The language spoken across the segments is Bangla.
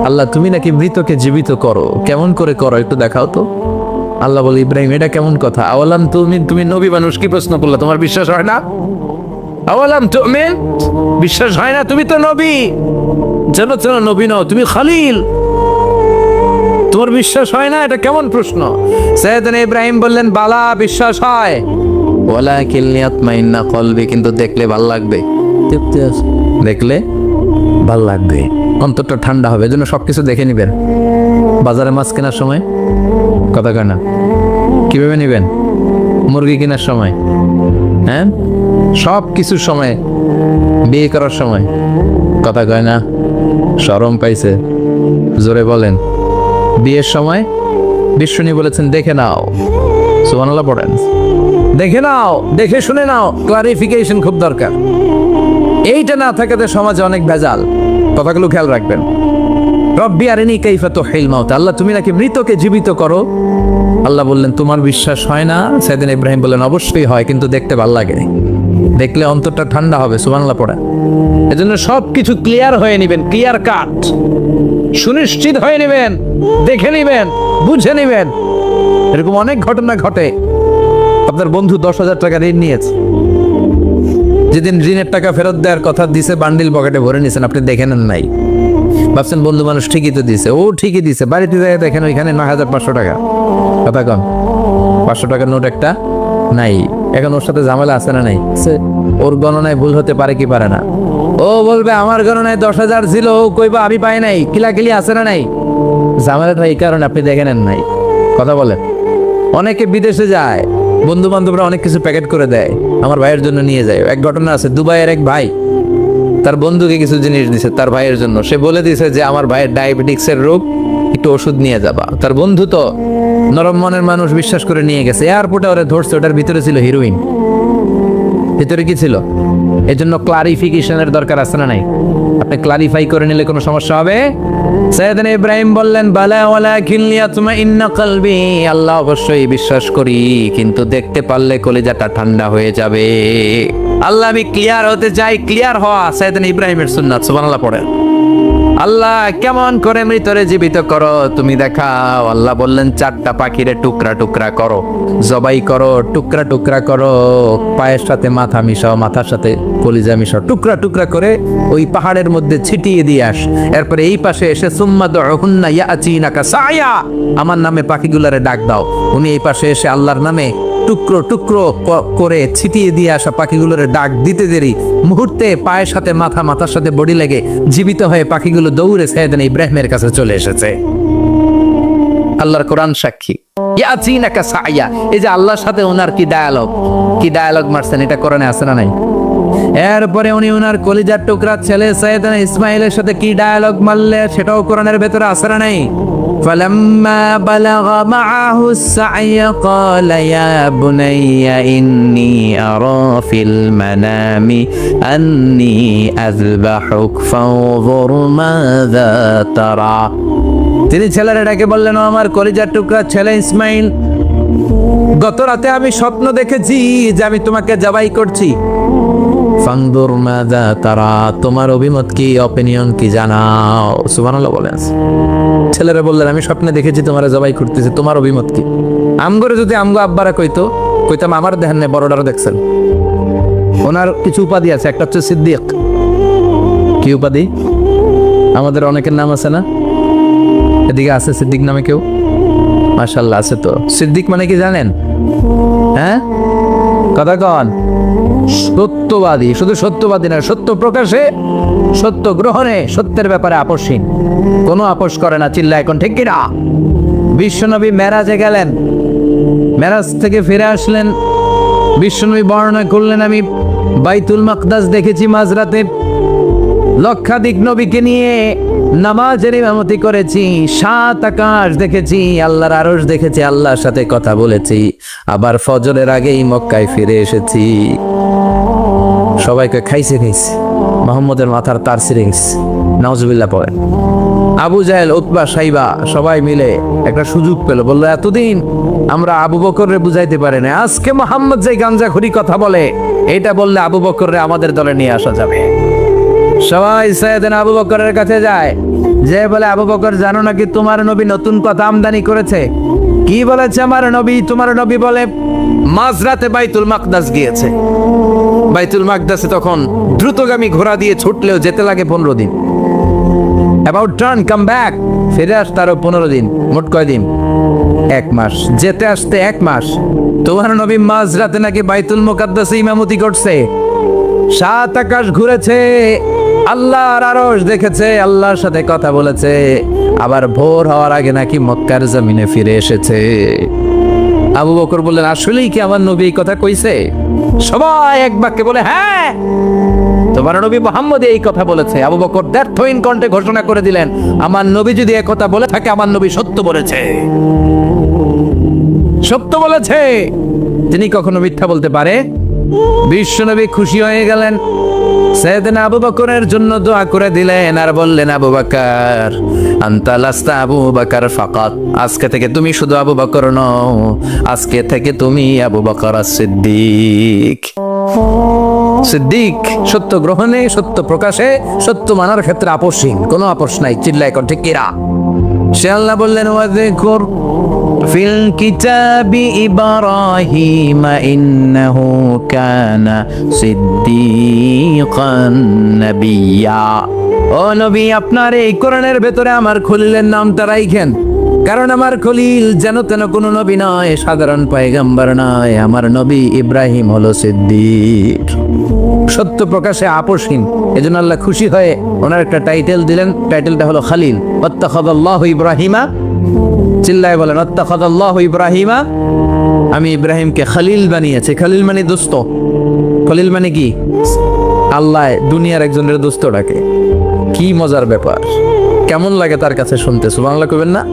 আল্লাহ তুমি নাকি মৃতকে জীবিত করো, কেমন করে করো একটু দেখাও তো। আল্লাহ বলে, ইব্রাহিম এটা কেমন কথা? আওয়ালাম তুমি তুমি নবী মানুষ, কি প্রশ্ন করলা? তোমার বিশ্বাস হয় না? আওয়ালাম তুমিন, বিশ্বাস হয় না? তুমি তো নবী, যেন যেন নবী নও, তুমি খলিল, তোমার বিশ্বাস হয় না? এটা কেমন প্রশ্ন? সাইয়েদনা ইব্রাহিম বললেন, বালা, বিশ্বাস হয়, ওয়ালাকিন লিয়াতমাইন্না কলবি, কিন্তু দেখলে ভাল লাগবে, তৃপ্তি আছে, দেখলে ভাল লাগবে, অন্তরটা ঠান্ডা হবে। এজন্য সবকিছু দেখে নিবেন। বাজারে মাছ কেনার সময় কথা কয় না, কিভাবে নিবেন? মুরগি কেনার সময়, হ্যাঁ, সব কিছুর সময়, বিয়ে করার সময় কথা কয় না, শরম পাইছে, জোরে বলেন। বিয়ের সময় বিষ্ণু বলেছেন, দেখে নাও, সুবহানাল্লাহ পড়েন, দেখে নাও, দেখে শুনে নাও, ক্লারিফিকেশন খুব দরকার। এইটা না থাকাতে সমাজে অনেক ভেজাল। কথাগুলো খেয়াল রাখবেন। রব্বি আরিনি কাইফা তুহিল মাউত, আল্লাহ তুমি নাকি মৃতকে জীবিত করো। আল্লাহ বললেন, তোমার বিশ্বাস হয় না? সাইয়েদনা ইব্রাহিম বললেন, অবশ্যই হয়, কিন্তু দেখতে ভালো লাগে, দেখলে অন্তরটা ঠান্ডা হবে। সুবহানাল্লাহ পড়ে। এজন্য সবকিছু ক্লিয়ার হয়ে নেবেন, ক্লিয়ার কাট, সুনিশ্চিত হয়ে নেবেন, দেখে নেবেন, বুঝে নেবেন। এরকম অনেক ঘটনা ঘটে। আপনার বন্ধু 10,000 টাকা ঋণ নিয়েছে, যেদিন ঋণের টাকা ফেরত দেওয়ার কথা দিছে, বান্ডিল পকেটে ভরে নিয়েছেন, আপনি দেখে নেন নাই। ভাবছেন বন্ধু মানুষ ঠিকই তো দিছে, ও ঠিকই দিছে, বাড়িতে যায় দেখেন ওইখানে 9,500 টাকা। কথা কম, 500 টাকার নোট একটা নাই। এখন ওর সাথে ঝামেলা আছে না নাই? ওর গণনায় ভুল হতে পারে কি পারে না? ও বলবে আমার গণনায় 10,000 ছিল, ও কইবা আমি পাই নাই, কিলাকিলি আছে না নাই? ঝামেলাটা এই কারণে আপনি দেখে নেন নাই। কথা বলেন। অনেকে বিদেশে যায়, বন্ধু বান্ধবরা অনেক কিছু প্যাকেট করে দেয়, আমার ভাইয়ের জন্য নিয়ে যায়। এক ঘটনা আছে, দুবাইয়ের এক ভাই তার বন্ধুকে কিছু জিনিস দিছে তার ভাইয়ের জন্য। সে বলে দিছে যে আমার ভাইয়ের ডায়াবেটিক্সের রোগ, একটু ওষুধ নিয়ে যাবা। তার বন্ধু তো নরম মনের মানুষ, বিশ্বাস করে নিয়ে গেছে। এয়ারপোর্টে ওরে ধরছে, ওটার ভিতরে ছিল হিরোইন। ভিতরে কি ছিল? এজন্য ক্লারিফিকেশনের দরকার আছে না নাই? আপনি ক্লারিফাই করে নিলে কোনো সমস্যা হবে? সাইয়েদনা ইব্রাহিম বললেন, বালা ওয়ালাকিন লিয়াতমাইন্না কলবি, আল্লাহ অবশ্যই বিশ্বাস করি, কিন্তু দেখতে পারলে কলিজাটা ঠান্ডা হয়ে যাবে। আল্লাহ আমি ক্লিয়ার হতে চাই, ক্লিয়ার হওয়া সাইয়েদনা ইব্রাহিমের সুন্নাত। সুবহানাল্লাহ পড়েন। আল্লাহ কেমন করে মৃতরে জীবিত করো তুমি দেখাও। আল্লাহ বললেন, 4টা পাখিরে টুকরা টুকরা করো, জবাই করো, টুকরা টুকরা করো, পায়ের সাথে মাথা মিশাও, মাথার সাথে কলিজা মিশাও, টুকরা টুকরা করে ওই পাহাড়ের মধ্যে ছিটিয়ে দিয়ে আস। এরপরে এই পাশে এসে সুম্মা দুহুন্না ইয়াতিনাকা সায়া, আমার নামে পাখিগুলারে ডাক দাও। উনি এই পাশে এসে আল্লাহর নামে টুকরো টুকরো করে ছিটিয়ে দিয়ে আসা পাখিগুলোর ডাক দিতে দেরি, মুহূর্তে পায়ের সাথে মাথা, মাথার সাথে বডি লেগে জীবিত হয়ে পাখিগুলো দৌড়ে সাইয়েদনা ইব্রাহিমের কাছে চলে এসেছে। আল্লাহর কোরআন সাক্ষী। ইয়াতিনাকা সায়া, এই যে আল্লাহর সাথে ওনার কি ডায়ালগ মারছেন, এটা কোরআনে আছে না নাই? এরপরে উনি ওনার কলিজার টুকরা ছেলে সাইয়েদনা ইসমাইলের সাথে কি ডায়ালগ মারলে, সেটাও কোরআনের ভেতরে আছে না নাই? فلما بلغ معه السعي قال يا بني إني أرى في المنام أني أذبحك فانظر ماذا ترى। তিনি ছেলের ডাকে বললেন, আমার কলিজার টুকরা ছেলে ইসমাইল, গত রাতে আমি স্বপ্ন দেখেছি যে আমি তোমাকে জবাই করছি। ফানদুর মাযা তারা, তোমার অভিমত কি, অপিনিয়ন কি জানাও। সুবহানাল্লাহ বলেন। ছেলেরা বললেন, আমি স্বপ্নে দেখেছি তোমারে জবাই করতেছি, তোমার অভিমত কি? আমগরে যদি আমগো আব্বারা কইতাম আমার দেখেন না, বড়টারও দেখছেন। ওনার কিছু উপাধি আছে, একটা হচ্ছে সিদ্দিক। কি উপাধি? আমাদের অনেকের নাম আছে না? এদিকে আছে সিদ্দিক নামে কেউ? মাশাআল্লাহ আছে তো। সিদ্দিক মানে কি জানেন? হ্যাঁ, কথা কন। সত্যবাদী, শুধু সত্যবাদী না, সত্য প্রকাশে, সত্য গ্রহণে, সত্যের ব্যাপারে আপোষহীন, কোনো আপোষ করে না। চিল্লা এখন ঠিক কিনা? বিশ্বনবী মেরাজে গেলেন, মেরাজ থেকে ফিরে আসলেন, বিশ্বনবী বর্ণনা করলেন, আমি বাইতুল মাকদাস দেখেছি মাঝরাতে, লক্ষাধিক নবীকে নিয়ে নামাজের ইমামতি করেছি, 7 আকাশ দেখেছি, আল্লাহর আরশ দেখেছি, আল্লাহর সাথে কথা বলেছি, আবার ফজরের আগেই মক্কায় ফিরে এসেছি। সবাইকে খাইছে মুহাম্মদের মাথার তার ছিঁড়ে গেছে। নাউজুবিল্লাহ পড়ে। আবু জাহেল, উতবা, সাইবা সবাই মিলে একটা সুযোগ পেল, বললো এতদিন আমরা আবু বকররে বুঝাইতে পারি না, আজকে মুহাম্মদ যে গাঞ্জাখুরি কথা বলে, এটা বললে আবু বকররে আমাদের দলে নিয়ে আসা যাবে। সবাই সাইয়েদনা আবু বকরের কাছে যায়, যে বলে আবু বকর জানো নাকি তোমার নবী নতুন কথা আমদানি করেছে? কি বলেছে আমার নবী? তোমার নবী বলে মাঝরাতে বাইতুল মাকদাস গিয়েছে। বাইতুল মাকদাসে তখন দ্রুতগামী ঘোড়া দিয়ে ছুটলেও যেতে লাগে 15 দিন। অ্যাবাউট টার্ন কাম ব্যাক, ফিরে আসতে আরো 15 দিন, মোট কয় দিন? 1 মাস। যেতে আসতে 1 মাস। তোমার নবী মাঝরাতে নাকি বাইতুল মুকাদ্দাসে ইমামতি করছে। 7 আকাশ ঘুরেছে, আল্লাহর আরশ দেখেছে, আল্লাহর সাথে কথা বলেছে, আবার ভোর হওয়ার আগে নাকি মক্কার জমিনে ফিরে এসেছে। আবু বকর বললেন আসলেই কি আমার নবী এই কথা কইছে? সবাই এক বাক্যে বলে হ্যাঁ, তোমার নবী মুহাম্মদ এই কথা বলেছে। আবু বকর দ্ব্যর্থহীন কণ্ঠে ঘোষণা করে দিলেন, আমার নবী যদি এই কথা বলে থাকে, আমার নবী সত্য বলেছে, সত্য বলেছে। তিনি কখনো মিথ্যা বলতে পারে? বিশ্বনবী খুশি হয়ে গেলেন, সাইয়েদনা আবু বকরের জন্য দোয়া করে দিলেন আর বললেন, আবু বকর আনতা লাস্তা আবু বকর ফাকাত, আজকে থেকে তুমি শুধু আবু বকর নও, আজকে থেকে তুমি আবু বকর as-সিদ্দিক। সিদ্দিক, সত্য গ্রহণে, সত্য প্রকাশে, সত্য মানার ক্ষেত্রে আপোষহীন, কোনো আপোষ নাই। চিল্লায় কণ্ঠে ঠিক কিরা? সে আল্লাহ বললেন ওয়াযকুর ফিল কিতাবি ইব্রাহিম ইন্নাহু কানা সিদ্দীকান নাবিয়্যা। ও নবী, আপনার এই কোরআনের ভেতরে আমার খলিলের নামটা রাখেন, কারণ আমার খলিল যেন তেন কোনো নবী নয়, সাধারণ পয়গম্বর নয়, আমার নবী ইব্রাহিম হলো সিদ্দিক, সত্য প্রকাশে আপোষহীন। এজন্য আল্লাহ খুশি হয়ে ওনার একটা টাইটেল দিলেন, টাইটেলটা হলো খালিল। ওয়াত্তাখাযাল্লাহু ইব্রাহিমা, চিল্লায় বলেন ওয়াত্তাখাযাল্লাহু ইব্রাহিমা, আমি ইব্রাহিমকে খালিল বানিয়েছি। খালিল মানে দোস্ত। খলিল মানে কি? আল্লাহ দুনিয়ার একজনের দোস্ত ডাকে। কি মজার ব্যাপার, কেমন লাগে তার কাছে শুনতে? সুবহানাল্লাহ কইবেন না?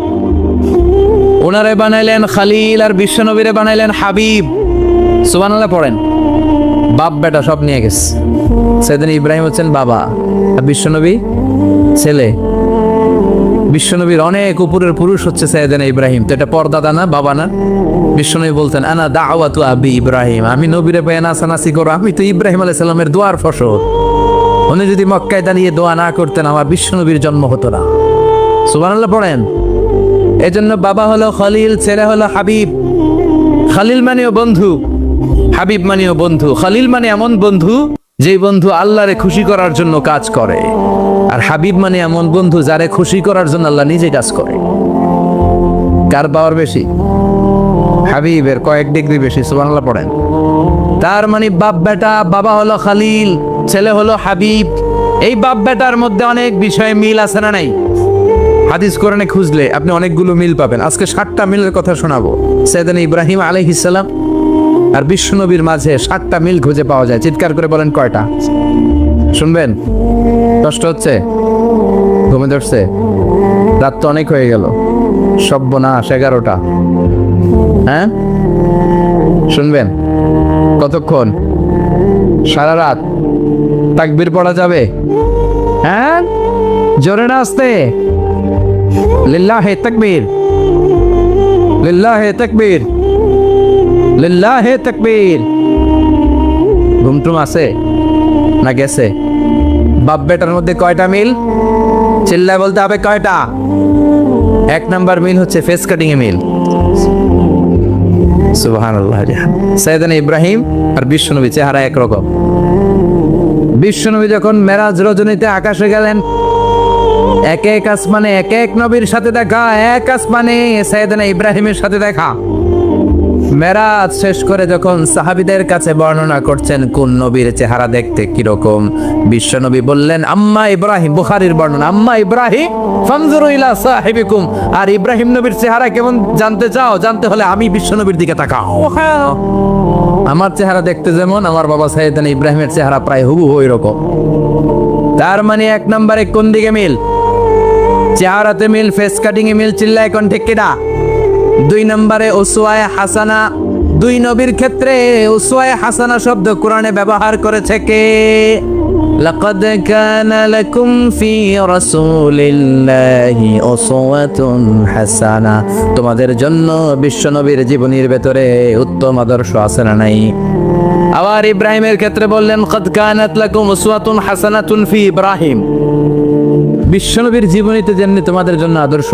ওনারে বানাইলেন খালিল আর বিশ্বনবীরে বানাইলেন হাবিব। সুবহানাল্লাহ পড়েন। বাপ বেটা সব নিয়ে গেছে। সাইয়েদনা ইব্রাহিম হচ্ছেন বাবা আর বিশ্বনবী ছেলে। বিশ্বনবীর অনেক উপরের পুরুষ হচ্ছে সাইয়েদনা ইব্রাহিম। তো এটা পরদাদা না, বাবা না? বিশ্বনবী বলতেন আনা দাওয়াতু আবি ইব্রাহিম, আমি নবীরে পেয়ে নাচানাচি করো, আমি তো ইব্রাহিম আলাইহিস সালামের দোয়ার ফসল। উনি যদি মক্কায় দাঁড়িয়ে দোয়া না করতেন, আমার বিশ্বনবীর জন্ম হতো না। সুবহানাল্লাহ পড়েন। এজন্য বাবা হলো খলিল, ছেলে হলো হাবিব। খালিল মানেও বন্ধু, হাবিব মানেও বন্ধু। খালিল মানে এমন বন্ধু যেই বন্ধু আল্লাহরে খুশি করার জন্য কাজ করে, আর হাবিব মানে এমন বন্ধু যারে খুশি করার জন্য আল্লাহ নিজে কাজ করে। কার পাওয়ার বেশি? হাবিবের কয়েক ডিগ্রি বেশি। সুবহানাল্লাহ পড়েন। তার মানে বাপ বেটা, বাবা হলো খালিল, ছেলে হলো হাবিব। এই বাপ বেটার মধ্যে অনেক বিষয়ে মিল আছে না নাই? হাদিস কোরআনে খুঁজলে আপনি অনেকগুলো মিল পাবেন। আজকে 7টা মিলের কথা শোনাবো। সাইয়েদনা ইব্রাহিম আলাইহিস সালাম আর বিশ্বনবীর মাঝে 7টা মিল খুঁজে পাওয়া যায়। চিৎকার করে বলেন কয়টা? শুনবেন? কষ্ট হচ্ছে? ঘুমে ধরছে? রাত তো অনেক হয়ে গেল। সর্বনাশ, 11টা। হ্যাঁ, শুনবেন? কতক্ষণ? সারা রাত। তাকবীর পড়া যাবে? হ্যাঁ, জোরে না আসতে? লিল্লাহে তাকবীর, লিল্লাহে তাকবীর, লিল্লাহে তাকবীর। ঘুমটুম আছে না গেছে? বাপ বেটার মধ্যে কয়টা মিল? চিল্লায় বলতে হবে কয়টা? 1 নাম্বার মিল হচ্ছে ফেস কাটিং এ মিল। সুবহানাল্লাহ। সাইয়েদনা ইব্রাহিম আর বিশ্বনবী চেহারা একরকম। বিশ্বনবী যখন মেরাজ রজনীতে আকাশে গেলেন, এক এক আসমানে এক এক নবীর সাথে দেখা, এক আসমানে সাইয়েদনা ইব্রাহিমের সাথে দেখা। মেরাজ শেষ করে যখন সাহাবীদের কাছে বর্ণনা করছেন কোন নবীর চেহারা দেখতে কিরকম, বিশ্বনবী বললেন আম্মা ইব্রাহিম, বুখারীর বর্ণনা, আম্মা ইব্রাহিম ফানজুরু ইলা সাহিবিকুম, আর ইব্রাহিম নবীর চেহারা কেমন জানতে চাও? জানতে হলে আমি বিশ্বনবীর দিকে তাকাও। আমার চেহারা দেখতে যেমন, আমার বাবা সাইয়েদনা ইব্রাহিমের চেহারা প্রায় হুবহু ওইরকম। তার মানে 1 নম্বরে কোন দিকে মিল? চেহারাতে মিল, ফেস কাটিং এ মিল। চিল্লায় কোন ঠিক কিনা? 2 নম্বরে উসওয়ায়ে হাসানা। 2 নবীর ক্ষেত্রে উসওয়ায়ে হাসানা শব্দ কোরআনে ব্যবহার করেছে কে? লাকাদ কানা লাকুম ফি রাসূলিল্লাহি উসওয়াতুন হাসানা, তোমাদের জন্য বিশ্বনবীর জীবনীর ভেতরে উত্তম আদর্শ আছে না নাই? আবার ইব্রাহিমের ক্ষেত্রে বললেন কাদ কানাত লাকুম উসওয়াতুন হাসানাতুন ফি ইব্রাহিম। বিশ্বনবীর জীবনীতে যেমনি তোমাদের জন্য আদর্শ,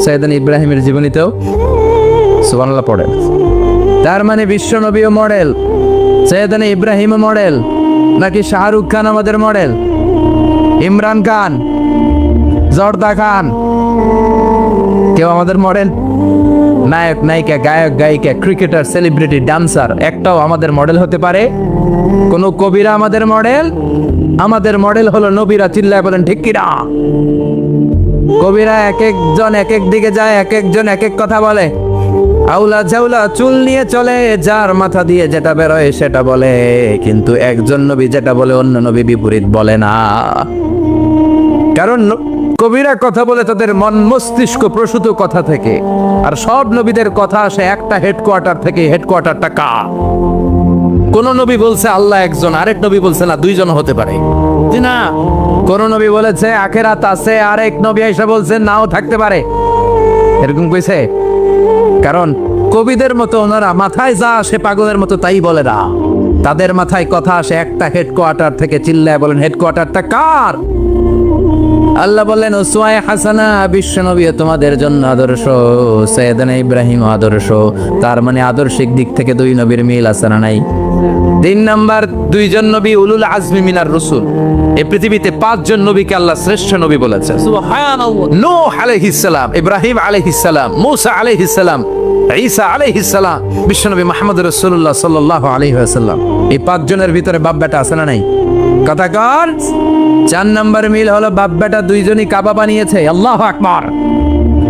সাইয়েদানা ইব্রাহিমের জীবনীতেও সুবহানাল্লাহ পড়েন। তার মানে বিশ্বনবীও মডেল, সাইয়েদানা ইব্রাহিমও মডেল, নাকি শাহরুখ খান আমাদের মডেল, ইমরান খান, জর্দা খান, কেউ আমাদের মডেল? নায়ক নায়িকা, গায়ক গায়িকা, ক্রিকেটার, সেলিব্রিটি, ডান্সার একটাও আমাদের মডেল হতে পারে? কোন কবিরা আমাদের মডেল? আমাদের মডেল হলো নবীরা। চিল্লায় বলেন ঠিক কিনা? কবিরা এক একজন এক এক দিকে যায়, এক একজন এক এক কথা বলে। আউলা ঝাউলা চুল নিয়ে চলে, যার মাথা দিয়ে যেটা বেরোয় সেটা বলে, কিন্তু একজন নবী যেটা বলে অন্য নবী বিপরীত বলে না। কারণ কবিরা কথা বলে তাদের মন মস্তিষ্ক প্রসূত কথা থেকে, আর সব নবীদের কথা আসে একটা হেডকোয়ার্টার থেকে। হেডকোয়ার্টারটা কার? কোন নবী বলছে আল্লাহ একজন, আরেক নবী বলছে না দুইজন হতে পারে, না। কোন নবী বলেছে আখিরাত আছে, আরেক নবী এসে বলছে নাও থাকতে পারে। এরকম কইছে? কারণ কবিদের মতো ওনারা মাথায় যা আসে পাগলের মতো তাই বলে না, তাদের মাথায় কথা আসে একটা হেডকোয়ার্টার থেকে। চিল্লায় বলেন হেডকোয়ার্টারটা কার? আল্লাহ বললেন উসওয়ায়ে হাসানা, বিশ্বনবী তোমাদের জন্য আদর্শ, সাইয়েদানা ইব্রাহিম আদর্শ। তার মানে আদর্শিক দিক থেকে দুই নবীর মিল আছে না নাই? 3 নাম্বার, দুইজন নবী উলুল আজমি মিনার রাসূল। এই পৃথিবীতে 5 জন নবীকে আল্লাহ শ্রেষ্ঠ নবী বলেছেন। সুবহানাল্লাহ। নূহ আলাইহিস সালাম, ইব্রাহিম আলাইহিস সালাম, মূসা আলাইহিস সালাম, ঈসা আলাইহিস সালাম, বিশ্বনবী মুহাম্মদ রাসূলুল্লাহ সাল্লাল্লাহু আলাইহি ওয়াসাল্লাম। এই 5 জনের ভিতরে বাপ বেটা আছে না নাই? কথা কর। 4 নাম্বার মিল হলো বাপ বেটা দুইজনই কাবা বানিয়েছে। আল্লাহু আকবার।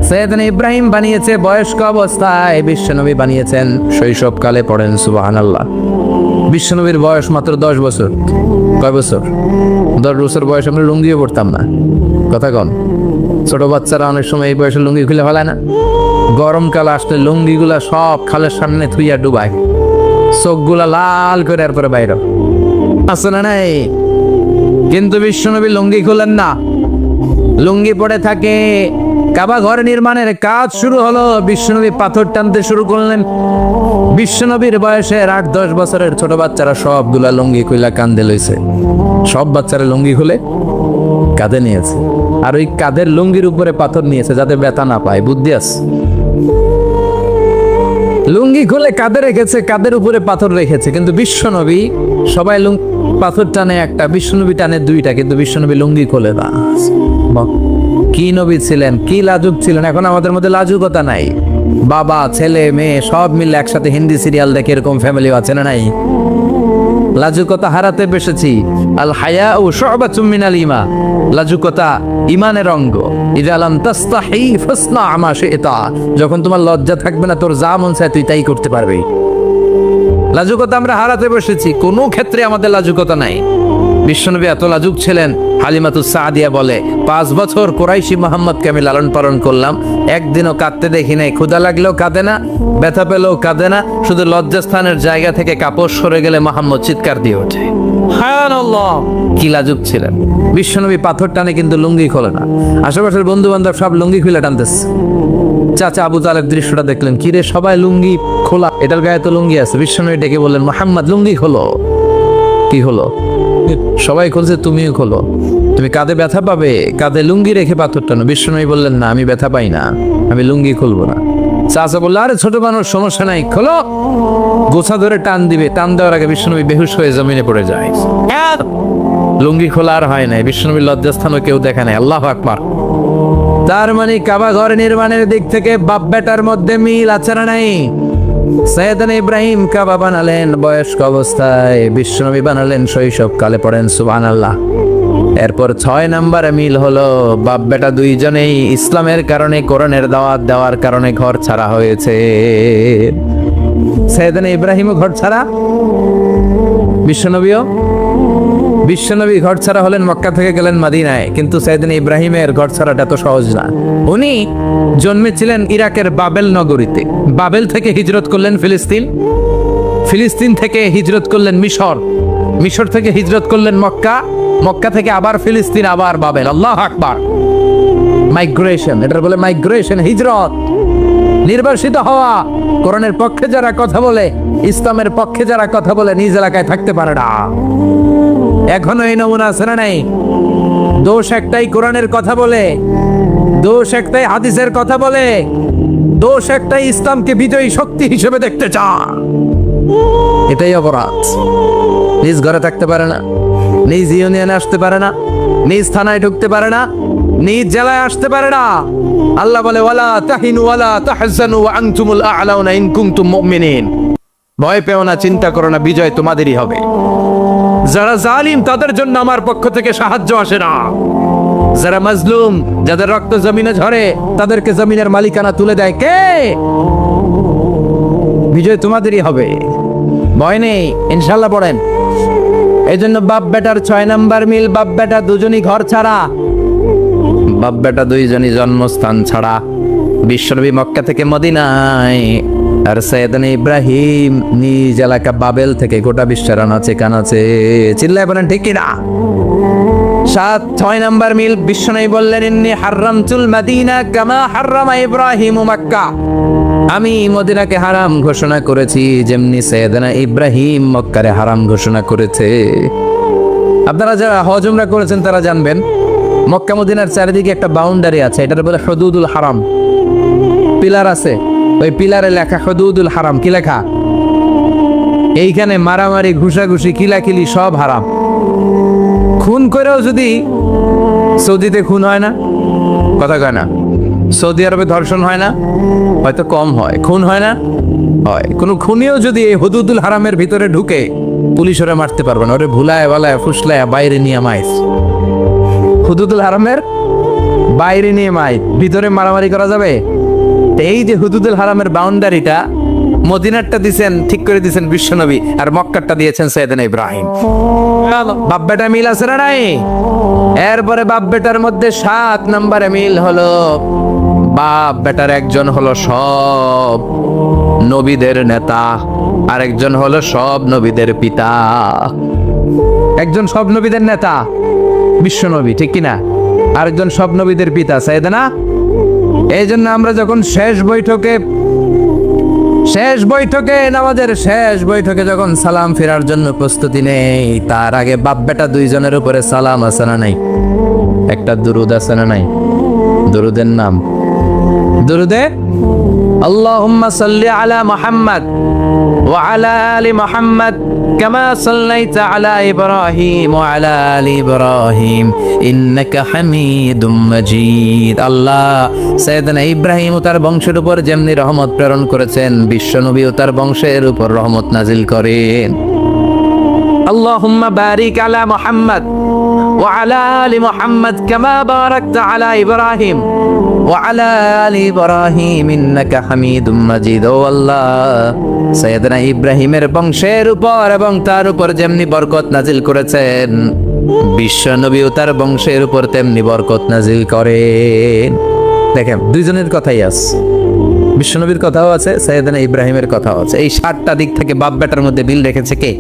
সাইয়েদনা ইব্রাহিম বানিয়েছে বয়স্ক অবস্থায়, বিশ্বনবী বানিয়েছেন শৈশবকালে। পড়েন সুবহানাল্লাহ। বিশ্বনবীর বয়স মাত্র 10 বছর। কয় বছর? 10 বছর বয়স আমরা লুঙ্গিও পড়তাম না। কথা কন। ছোট বাচ্চারা অনেক সময় এই বয়সে লুঙ্গি খুলে ফেলায় না? গরমকাল আসলে লুঙ্গিগুলা সব খালের সামনে থুইয়া ডুবায়, চোখগুলা লাল করে এরপরে বাইরে আছে না নাই? কিন্তু বিশ্বনবী লুঙ্গি খুলেন না, লুঙ্গি পড়ে থাকে। কাবা ঘর নির্মাণের কাজ শুরু হলো, বিশ্বনবী পাথর টানতে শুরু করলেন। বিশ্বনবীর বয়সের 8-10 বছরের ছোট বাচ্চারা সবগুলা লুঙ্গি খুলে কাঁধে লইছে। সব বাচ্চারা লুঙ্গি খুলে কাঁধে নিয়েছে, আর ওই কাঁধের লুঙ্গির উপরে পাথর নিয়েছে যাতে ব্যথা না পায়। বুদ্ধি আছে? লুঙ্গি খুলে কাঁধে রেখেছে, কাঁধের উপরে পাথর রেখেছে। কিন্তু বিশ্বনবী, সবাই পাথর টানে একটা, বিশ্বনবী টানে 2টা, কিন্তু বিশ্বনবী লুঙ্গি খোলে না। কি নবী ছিলেন, কি লাজুক ছিলেন! এখন আমাদের মধ্যে লাজুকতা নাই। বাবা ছেলে মেয়ে সব মিলে একসাথে হিন্দি সিরিয়াল দেখে, এরকম ফ্যামিলি আছে না নাই? লাজুকতা হারাতে বসেছি। আল হায়াউ শু'বাতুম মিনাল ঈমান। লাজুকতা ঈমানের অঙ্গ। ইযা লাম তাস্তাহি ফাসনা মা শি'তা। যখন তোমার লজ্জা থাকবে না, তোর যা মন চায় তুই তাই করতে পারবি। লাজুকতা আমরা হারাতে বসেছি, কোনো ক্ষেত্রে আমাদের লাজুকতা নাই। বিশ্বনবী এত লাজুক ছিলেন, হালিমাতুস সাদিয়া বলে 5 বছর কুরাইশি মুহাম্মদকে আমি লালন পালন করলাম, একদিনও কাঁদতে দেখি নাই। ক্ষুধা লাগলেও কাঁদে না, ব্যথা পেলেও কাঁদে না, শুধু লজ্জাস্থানের জায়গা থেকে কাপড় সরে গেলে মুহাম্মদ চিৎকার দিয়ে ওঠে। সুবহানাল্লাহ! কি লাজুক ছিলেন বিশ্বনবী। পাথর টানে কিন্তু লুঙ্গি খোলে না। আশেপাশের বন্ধু বান্ধব সব লুঙ্গি খুলে টানতেছে। চাচা আবু তালেব দৃশ্যটা দেখলেন, কিরে সবাই লুঙ্গি খোলা, এটার গায়ে তো লুঙ্গি আছে। বিশ্বনবী ডেকে বললেন, মুহাম্মদ লুঙ্গি খোলো। কি হলো? সবাই খুলছে, তুমিও খোলো। তুমি কাঁধে ব্যথা পাবে, কাঁধে লুঙ্গি রেখে পাথর টানো। বিশ্বনবী বললেন, না আমি ব্যথা পাই না, আমি লুঙ্গি খুলবো না। চাচা বললো, আরে ছোট মানুষ, সমস্যা নাই, খোলো। গোছা ধরে টান দিবে, টান দেওয়ার আগে বিশ্বনবী বেহুশ হয়ে জমিনে পড়ে যায়। লুঙ্গি খোলা আর হয় নাই। বিশ্বনবীর লজ্জাস্থানও কেউ দেখে নাই। আল্লাহু আকবার। তার মানে কাবা ঘর নির্মাণের দিক থেকে বাপ বেটার মধ্যে মিল আছে না নাই? সাইয়েদানা ইব্রাহিম কাবা বানালেন বয়স্ক অবস্থায়, বিশ্বনবী বানালেন শৈশবকালে। পড়েন সুবহানাল্লাহ। এরপর 6 নাম্বার মিল হলো বাপ বেটা দুইজনেই ইসলামের কারণে, কোরআনের দাওয়াত দেওয়ার কারণে ঘর ছাড়া হয়েছে। সাইয়েদানা ইব্রাহিমও ঘর ছাড়া, বিশ্বনবী ঘর ছাড়া হলেন, মক্কা থেকে গেলেন মদিনায়। কিন্তু সাইয়েদানা ইব্রাহিমের ঘর ছাড়াটা এত সহজ না। উনি জন্মেছিলেন ইরাকের বাবেল নগরীতে। বাবেল থেকে হিজরত করলেন ফিলিস্তিন, ফিলিস্তিন থেকে হিজরত করলেন মিশর, মিশর থেকে হিজরত করলেন মক্কা, মক্কা থেকে আবার ফিলিস্তিন, আবার বাবেল। আল্লাহু আকবার। মাইগ্রেশন, এটা বলে মাইগ্রেশন, হিজরত, নির্বাসিত হওয়া। কোরআনের পক্ষে যারা কথা বলে, ইসলামের পক্ষে যারা কথা বলে, নিজ এলাকায় থাকতে পারে না। এখনো এই নমুনা আছে না নাই? দোষ একটাই কোরআনের কথা বলে, দোষ একটাই হাদিসের কথা বলে, দোষ একটাই ইসলামকে বিজয়ী শক্তি হিসেবে দেখতে চায়। এটাই অপরাধ। নিজ ঘরে থাকতে পারে না, নিজ ইউনিয়নে আসতে পারে না, নিজ থানায় ঢুকতে পারে না, নিজ জেলায় আসতে পারে না। আল্লাহ বলে ওয়ালা তাহিনু ওয়ালা তাহজানু ওয়া আনতুমুল আ'লাউনা ইন কুনতুম মুমিনিন। ভয় পেও না, চিন্তা করো না, বিজয় তোমাদেরই হবে। যারা জালিম তাদের জন্য আমার পক্ষ থেকে সাহায্য আসে না। যারা মাজলুম, যাদের রক্ত জমিনে ঝরে, তাদেরকে জমিনের মালিকানা তুলে দেয় কে? বিজয় তোমাদেরই হবে, ভয় নেই, ইনশাআল্লাহ পড়েন। এই জন্য বাপ বেটার 6 নাম্বার মিল, বাপ বেটা দুজনই ঘর ছাড়া, বাপ বেটা দুইজনই জন্মস্থান ছাড়া। বিশ্বনবী মক্কা থেকে মদিনায়, আর সৈয়দনা ইব্রাহিম নিজ এলাকা বাবেল থেকে গোটা বিশ্বের আনাচে কানাচে। চিল্লায় বলেন ঠিক কিনা? 6 নাম্বার মিল, বিশ্বনবী বললেন ইন্নী হারামতুল মাদিনা কামা হারামা ইব্রাহিম মক্কা। আমি মদিনাকে হারাম ঘোষণা করেছি যেমনি সৈয়দনা ইব্রাহিম মক্কারে হারাম ঘোষণা করেছে। আপনারা যারা হজ উমরা করেছেন তারা জানবেন, মক্কা মদিনার চারিদিকে একটা বাউন্ডারি আছে, এটার বলে হুদুদুল হারাম। পিলার আছে, ওই পিলারে লেখা হুদুদুল হারাম। কি লেখা? এইখানে মারামারি, ঘুষাঘুষি, কিলাকিলি সব হারাম। খুন করেও যদি, সৌদিতে খুন হয় না, কথা কয় না, সৌদি আরবে ধর্ষণ হয় না, হয়তো কম হয়, খুন হয় না, হয়। কোনো খুনিও যদি এই হুদুদুল হারামের ভিতরে ঢুকে, পুলিশ ওরে মারতে পারবে না, ওরে ভুলায় বালায় ফুসলায় বাইরে নিয়ে মাইস। হুদুদুল হারামের বাইরে নিয়ে মাই, ভিতরে মারামারি করা যাবে? এই যে হুদুদুল হারামের বাউন্ডারিটা, মদিনারটা দিয়েছেন, ঠিক করে দিয়েছেন বিশ্বনবী, আর মক্কারটা দিয়েছেন সৈয়দনা ইব্রাহিম। বাপ বেটা মিল আছে না নাই? এরপরে বাপ বেটার মধ্যে 7 নম্বরে মিল হলো, বাপ বেটার একজন হলো সব নবীদের নেতা, আর একজন হলো সব নবীদের পিতা। একজন সব নবীদের নেতা বিশ্বনবী, ঠিক কিনা? আরেকজন সব নবীদের পিতা সৈয়দনা। এই জন্য আমরা যখন শেষ বৈঠকে নামাজের শেষ বৈঠকে যখন সালাম ফেরার জন্য প্রস্তুতি নেই, তার আগে বাপ বেটা দুইজনের উপরে সালাম আছে না নাই? একটা দুরুদ আছে না নাই? দুরুদের নাম দুরুদে আল্লাহুম্মা সাল্লি আলা মুহাম্মদ ওয়া আলা আলি মুহাম্মদ কামা সাল্লাইতা আলা ইব্রাহিম ওয়া আলা আলি ইব্রাহিম ইন্নাকা হামিদুম মাজিদ। আল্লাহ সৈয়দনা ইব্রাহিম ও তার বংশের উপর যেমনি রহমত প্রেরণ করেছেন, বিশ্বনবী ও তার বংশের উপর রহমত নাজিল করেন। আল্লাহুম্মা বারিক আলা মুহাম্মদ ওয়া আলা আলি মুহাম্মদ কামা বারাকতা আলা ইব্রাহিম ওয়া আলা আলি ইব্রাহিম ইন্নাকা হামিদুম মাজিদ। ও আল্লাহ, সৈয়দনা ইব্রাহিমের বংশের উপর এবং তার উপর যেমনি বরকত নাজিল করেছেন, বিশ্বনবী ও তার বংশের উপর তেমনি বরকত নাজিল করেন। দেখেন, দুইজনের কথাই আছে, বিশ্বনবীর কথাও আছে, সৈয়দনা ইব্রাহিমের কথাও আছে। এই 7টা দিক থেকে বাপ বেটার মধ্যে বিল রেখেছে কে?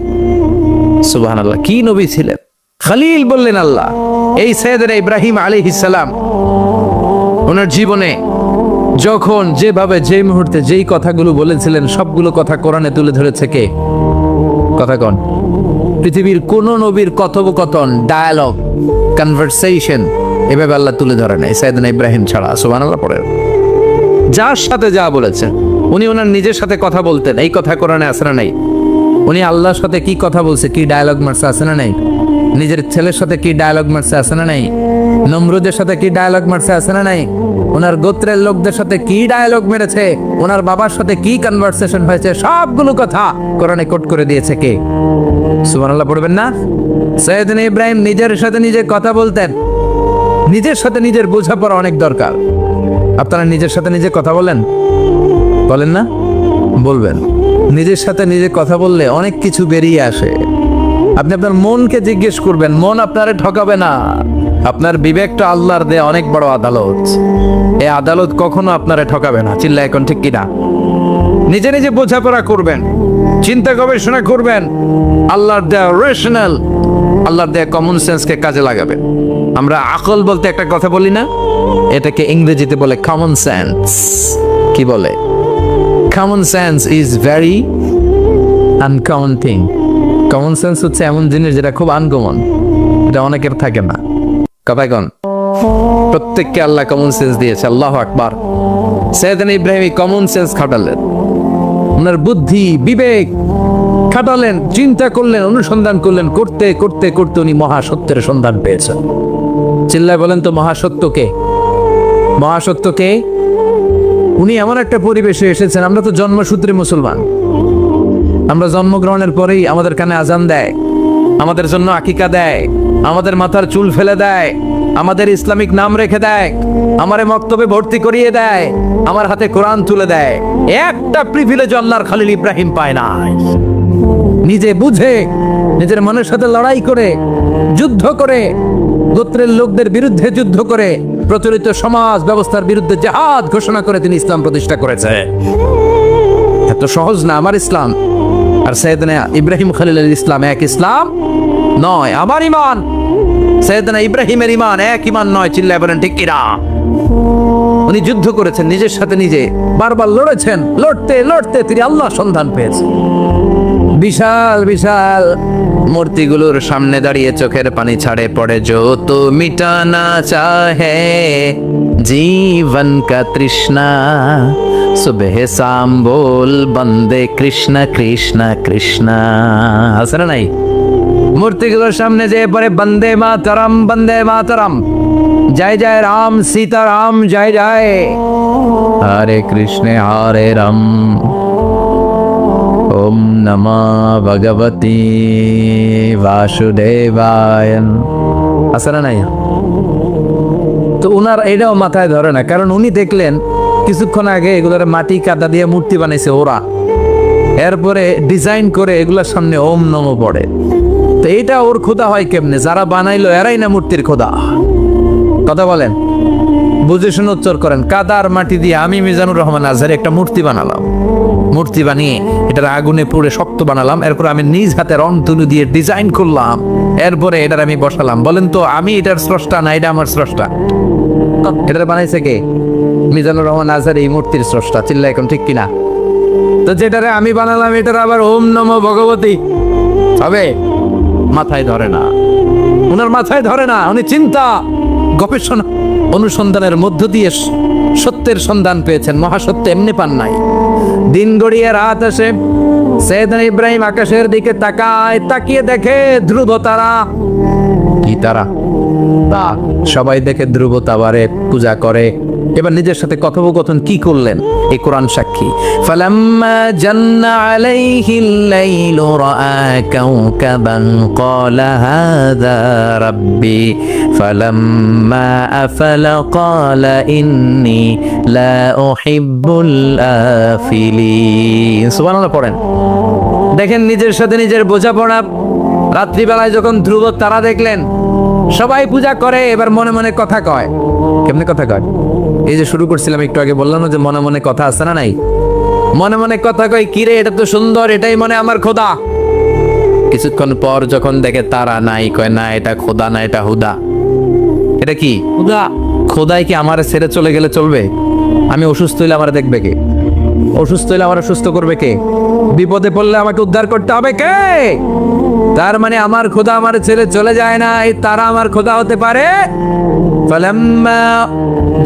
সুবহানাল্লাহ। কি নবী ছিলেন? খলিল বললেন আল্লাহ। এই সৈয়দনা ইব্রাহিম আলাইহিস সালাম ওনার জীবনে যখন যেভাবে, যে মুহূর্তে যেই কথাগুলো বলেছিলেন, সবগুলো কথা কোরআনে তুলে ধরেছে কে? কথা কন। পৃথিবীর কোন নবীর কথোপকথন, ডায়ালগ, কনভারসেশন এভাবে আল্লাহ তুলে ধরে নাই সৈয়দনা ইব্রাহিম ছাড়া। সুবহানাল্লাহ পড়েন। যার সাথে যা বলেছেন, উনি ওনার নিজের সাথে কথা বলতেন, এই কথা কোরআনে আছে না নাই? উনি আল্লাহর সাথে কি কথা বলছে, কি ডায়ালগ মারছে, আছে না নাই? নিজের ছেলের সাথে কি ডায়ালগ মারছে, আছে না নাই? নমরুদের সাথে কি ডায়ালগ মারছে, আছে না নাই? ওনার গোত্রের লোকদের সাথে কি ডায়ালগ মেরেছে, ওনার বাবার সাথে কি কনভারসেশন হয়েছে, সবগুলো কথা কোরআনে কোট করে দিয়েছে কে? সুবহানাল্লাহ পড়বেন না? সৈয়দনা ইব্রাহিম নিজের সাথে নিজে কথা বলতেন। নিজের সাথে নিজের বোঝাপড়া অনেক দরকার। আপনারা নিজের সাথে নিজে কথা বলেন? বলেন না? বলবেন। নিজের সাথে নিজে কথা বললে অনেক কিছু বেরিয়ে আসে। আপনি আপনার মনকে জিজ্ঞেস করবেন, মন আপনারে ঠকাবে না। আপনার বিবেকটা আল্লাহর দেয়া অনেক বড় আদালত, এই আদালত কখনো আপনারে ঠকাবে না। চিল্লা এখন ঠিক কিনা? নিজে নিজে বোঝাপড়া করবেন, চিন্তা গবেষণা করবেন, আল্লাহর দেয়া রেশনাল, আল্লাহর দেয়া কমন সেন্সকে কাজে লাগাবেন। আমরা আকল বলতে একটা কথা বলি না, এটাকে ইংরেজিতে বলে কমন সেন্স। কি বলে? Common sense is very uncommon thing. Common sense হচ্ছে এমন জিনিস যেটা খুব আনকমন, এটা অনেকের থাকে না। কথায় কোন প্রত্যেককে আল্লাহ কমন সেন্স দিয়েছে। আল্লাহু আকবার। সাইয়েদনা ইব্রাহিম কমন সেন্স খাটালেন, ওনার বুদ্ধি বিবেক খাটালেন, চিন্তা করলেন, অনুসন্ধান করলেন, করতে করতে করতে উনি মহাসত্যের সন্ধান পেয়েছেন। চিল্লায় বলেন তো মহাসত্যকে, মহাসত্যকে। উনি এমন একটা পরিবেশে এসেছেন, আমরা তো জন্মসূত্রে মুসলমান, আমরা জন্মগ্রহণের পরেই আমাদের কানে আজান দেয়, আমাদের জন্য আকিকা দেয়, আমাদের মাথার চুল ফেলে দেয়, আমাদের ইসলামিক নাম রেখে দেয়, আমারে মক্তবে ভর্তি করিয়ে দেয়, আমার হাতে কোরআন তুলে দেয়। একটা প্রিভিলেজ আল্লাহর খলিল ইব্রাহিম পায় না। নিজে বুঝে নিজের মনের সাথে লড়াই করে, যুদ্ধ করে, গোত্রের লোকদের বিরুদ্ধে যুদ্ধ করে, প্রচলিত সমাজ ব্যবস্থার বিরুদ্ধে জিহাদ ঘোষণা করে তিনি ইসলাম প্রতিষ্ঠা করেছে। এত সহজ না আমার ইসলাম আর সাইয়েদনা ইব্রাহিম খলিলের ইসলাম এক ইসলাম নয়। আমার ঈমান সাইয়েদনা ইব্রাহিমের ঈমান এক ঈমান নয়। চিল্লায় বলেন ঠিক কিনা? উনি যুদ্ধ করেছেন নিজের সাথে নিজে, বারবার লড়েছেন, লড়তে লড়তে তিনি আল্লাহ সন্ধান পেয়েছেন। বিশাল বিশাল মূর্তিগুলোর সামনে দাঁড়িয়ে চোখের পানি ছাড়ে পড়ে, যো তো মিটানা চাহে জীবন কা তৃষ্ণা, সুবহ শাম বল বন্দে কৃষ্ণ কৃষ্ণ কৃষ্ণ। আছে না নাই? মূর্তিগুলোর সামনে যে পড়ে বন্দে মাতরম বন্দে মাতরম, জয় জয় রাম সীতারাম জয় জয়, হরে কৃষ্ণ হরে রাম, ওম নমঃ ভগবতে বাসুদেবায়। আছে না নাই? তো উনার এটাও মাথায় ধরে না, কারণ উনি দেখলেন কিছুক্ষণ আগে এগুলোর মাটি কাদা দিয়ে মূর্তি বানাইছে ওরা, এরপরে ডিজাইন করে এগুলোর সামনে ওম নমঃ পড়ে। তো এটা ওর খোদা হয় কেমনে? যারা বানাইলো এরাই না মূর্তির খোদা? কথা বলেন, বুঝে শুনে উচ্চার করেন। কাদার মাটি দিয়ে আমি মিজানুর রহমান আজহারি একটা মূর্তি বানালাম, মূর্তি বানিয়ে এটার আগুনে পুড়ে শক্ত বানালাম, এরপর আমি নিজ হাতে রং তুলি দিয়ে ডিজাইন করলাম, এরপরে এটার আমি বসালাম। বলেন তো আমি এটার স্রষ্টা না এটা আমার স্রষ্টা? এটা বানাইছে কে? মিজানুর রহমান আজহারি এই মূর্তির স্রষ্টা। চিল্লা এখন ঠিক কিনা? তো যেটারে আমি বানালাম এটার আবার ওম নমঃ ভগবতী হবে? মাথায় ধরে না, উনার মাথায় ধরে না। উনি চিন্তা গবেষণা অনুসন্ধানের মধ্য দিয়ে সত্যের সন্ধান পেয়েছেন। মহাসত্য এমনি পান নাই। দিন গড়িয়ে রাত আসে, সাইয়েদনা ইব্রাহিম আকাশের দিকে তাকায়, তাকিয়ে দেখে ধ্রুব তারা। কি তারা? সবাই দেখে ধ্রুব তারারে পূজা করে। এবার নিজের সাথে কথোপকথন কি করলেন এই কোরআন সাক্ষী। ফালাম্মা জান্না আলাইহিল লাইলু রাআ কাওকাবান ক্বালা হাযা রাব্বি ফালাম্মা আফালা ক্বালা ইন্নী লা উহিব্বুল আফিলিন। সুবহানাল্লাহ পড়েন। দেখেন নিজের সাথে নিজের বোঝাপড়া। রাত্রিবেলায় যখন ধ্রুব তারা দেখলেন, সবাই পূজা করে, এবার মনে মনে কথা কয়। কেমনে কথা কয়? এই যে শুরু করছিলাম একটু আগে, বললাম না যে মনে মনে কথা আছে না নাই? মনে মনে কথা কয়, কিরে এটা তো সুন্দর, এটাই মনে আমার খোদা। কিছুক্ষণ পর যখন দেখে তারা নাই, কয় না এটা খোদা না, এটা হুদা। এটা কি? হুদা। খোদাই কি আমার ছেড়ে চলে গেলে চলবে? আমি অসুস্থ হইলে আমার দেখবে কে? অসুস্থ হইলে আমার সুস্থ করবে কে? বিপদে পড়লে আমাকে উদ্ধার করতে হবে কে? তার মানে আমার খোদা আমার ছেড়ে চলে যায় না, এই তারা আমার খোদা হতে পারে। ফালাম্মা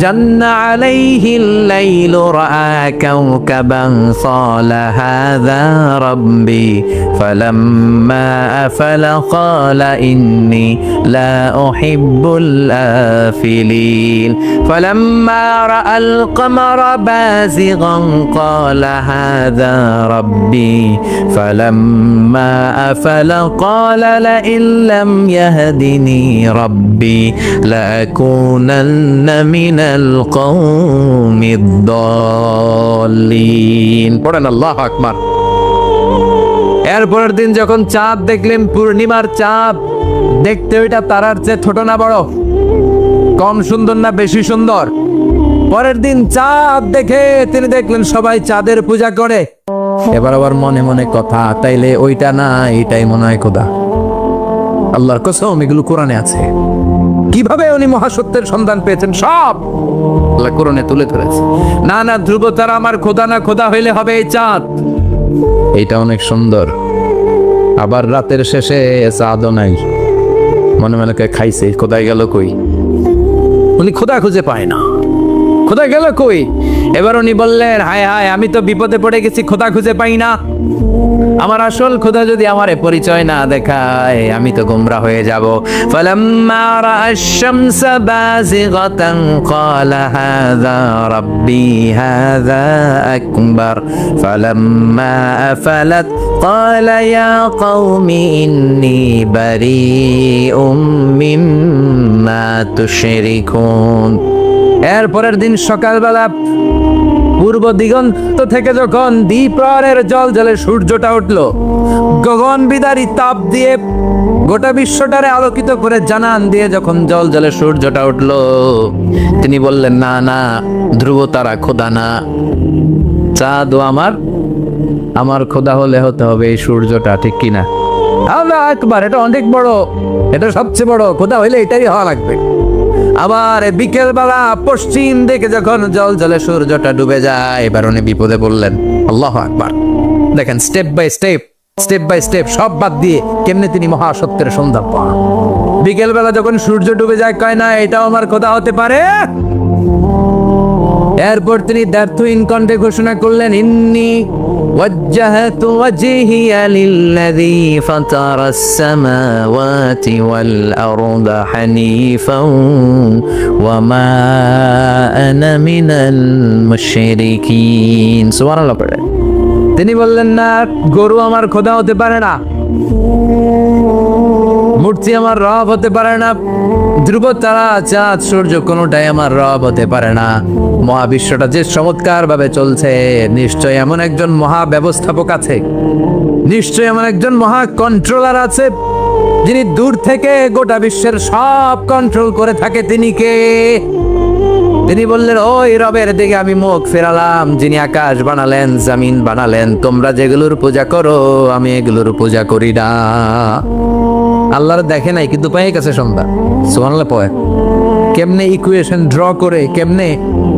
জান্না আলাইহিল লাইলু রাআ কাওকাবান ক্বালা হাযা রাব্বি ফালাম্মা আফালা ক্বালা ইন্নী লা উহিব্বুল আফিলিন ফালাম্মা রাআল কমারা বাযিগান ক্বালা হাযা রাব্বি ফালাম্মা আফালা ক্বালা লাইন লাম ইয়াহদিনি রাব্বি লাকুনান্না মিনাল কওমিদ দাল্লিন। পড়েন আল্লাহু আকবার। এরপরের দিন যখন চাঁদ দেখলেন, পূর্ণিমার চাঁদ, দেখতে ওইটা তারার চেয়ে ছোট না বড়? কম সুন্দর না বেশি সুন্দর? পরের দিন চাঁদ দেখে তিনি দেখলেন সবাই চাঁদের পূজা করে। এবার আবার মনে মনে কথা, তাইলে ওইটা না এটাই মনে হয় খোদা। আল্লাহর কসম এগুলো কোরআনে আছে। কিভাবে উনি মহাসত্যের সন্ধান পেয়েছেন সব আল্লাহ কোরআনে তুলে ধরেছে। না না ধ্রুব তারা আমার খোদা না, খোদা হইলে হবে এই চাঁদ। এইটা অনেক সুন্দর। আবার রাতের শেষে চাঁদও নাই, মনে মনে খাইছে, খোদাই গেল কই? উনি খোদা খুঁজে পায় না। খোদা গেল কই? এবার উনি বললেন, হায় হায়, আমি তো বিপদে পড়ে গেছি, খোদা খুঁজে পাই না। আমার আসল খোদা যদি আমারে পরিচয় না দেখায়, আমি তো গোমরা হয়ে যাব। ফালাম্মা রাআশ শামসা বাযিগাতান ক্বালা হাযা রাব্বি হাযা আকবার ফালাম্মা আফালাত ক্বালা ইয়া কওমি ইন্নী বারীউম মিম্মা তুশরিকুন। এরপরের দিন সকালবেলা পূর্ব দিগন্ত থেকে যখন দ্বিপ্রহরের জলজলে সূর্যটা উঠল, গগন বিদারী তাপ দিয়ে গোটা বিশ্বটারে আলোকিত করে জানান দিয়ে যখন জলজলে সূর্যটা উঠল, তিনি বললেন, না না, ধ্রুব তারা খোদা না, চাঁদও আমার খোদা হলে হতে হবে এই সূর্যটা, ঠিক কিনা? আল্লাহ আকবার, এটা অনেক বড়, এটা সবচেয়ে বড় খোদা হইলে এটাই হওয়া লাগবে। আবার বিকেল বেলা পশ্চিম দিকে যখন জল জলে সূর্যটা ডুবে যায়, এবার উনি বিপদে বললেন। আল্লাহু আকবার। দেখেন, স্টেপ বাই স্টেপ সব বাদ দিয়ে কেমনে তিনি মহাসত্যের সন্ধান পান। বিকেল বেলা যখন সূর্য ডুবে যায়, কয় না এটাও আমার খোদা হতে পারে। এরপর তিনি দ্ব্যর্থহীন কণ্ঠে ঘোষণা করলেন, ইন্নী ওয়াজ্জাহতু ওয়াজহিয়া লিল্লাযী ফাতারাস সামাওয়াতি ওয়াল আরদা হানিফান ওয়া মা আনা মিনাল মুশরিকিন। সুবহানাল্লাহ পড়ে তিনি বললেন, না, গরু আমার খোদা হতে পারে না, মূর্তি আমার রব হতে পারে না, ধ্রুব তারা, চাঁদ, সূর্য কোনোটাই আমার রব হতে পারে না। মহাবিশ্বটা যে চমৎকার ভাবে চলছে, নিশ্চয় এমন একজন মহা ব্যবস্থাপক আছে, নিশ্চয় এমন একজন মহা কন্ট্রোলার আছে, যিনি দূর থেকে গোটা বিশ্বের সব কন্ট্রোল করে থাকে। তিনি কে? তিনি বললেন, ওই রবের দিকে আমি মুখ ফেরালাম, যিনি আকাশ বানালেন, জমিন বানালেন। তোমরা যেগুলোর পূজা করো, আমি এগুলোর পূজা করি না। আল্লাহর দেখে নাই, কিন্তু পায়ে গেছে সন্ধ্যা। সুবহানাল্লাহ পড়ে কেমনে ইকুয়েশন ড্র করে, কেমনে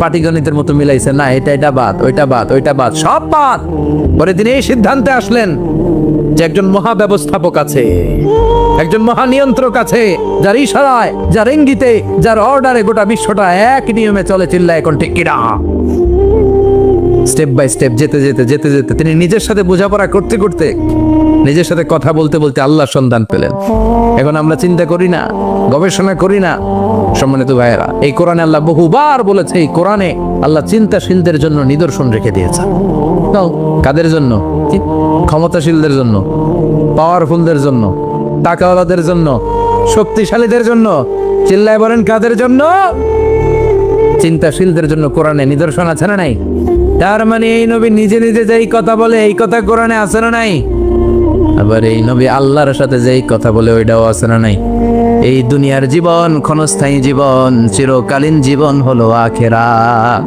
পাটিগণিতের মতো মিলাইছে, না এটা বাদ, ওইটা বাদ, সব বাদ। পরে তিনি এই সিদ্ধান্তে আসলেন যে একজন মহা ব্যবস্থাপক আছে, একজন মহা নিয়ন্ত্রক আছে, যার ইশারায়, যার ইঙ্গিতে, যার অর্ডারে গোটা বিশ্বটা এক নিয়মে চলে। চিল্লায় এখন ঠিক কিনা? স্টেপ বাই স্টেপ যেতে যেতে তিনি নিজের সাথে বোঝাপড়া করতে করতে, নিজের সাথে কথা বলতে বলতে আল্লাহর সন্ধান পেলেন। এখন আমরা চিন্তা করি না, গবেষণা করি না। সম্মানিত ভাইয়েরা, এই কোরআনে আল্লাহ বহুবার বলেছে, এই কোরআনে আল্লাহ চিন্তাশীলদের জন্য নিদর্শন রেখে দিয়েছে। কাদের জন্য? ক্ষমতাশীলদের জন্য, পাওয়ারফুলদের জন্য, টাকাওয়ালাদের জন্য, শক্তিশালীদের জন্য। চিল্লায় বলেন, কাদের জন্য? চিন্তাশীলদের জন্য কোরআনে নিদর্শন আছে না নাই? তার মানে এই নবী নিজে নিজে যেই কথা বলে, এই কথা কোরআনে আছে না নাই? আবার এই নবী আল্লাহর সাথে যেই কথা বলে, ওইটাও আছে না নাই? এই দুনিয়ার জীবন ক্ষণস্থায়ী জীবন, চিরকালীন জীবন হলো আখিরাত।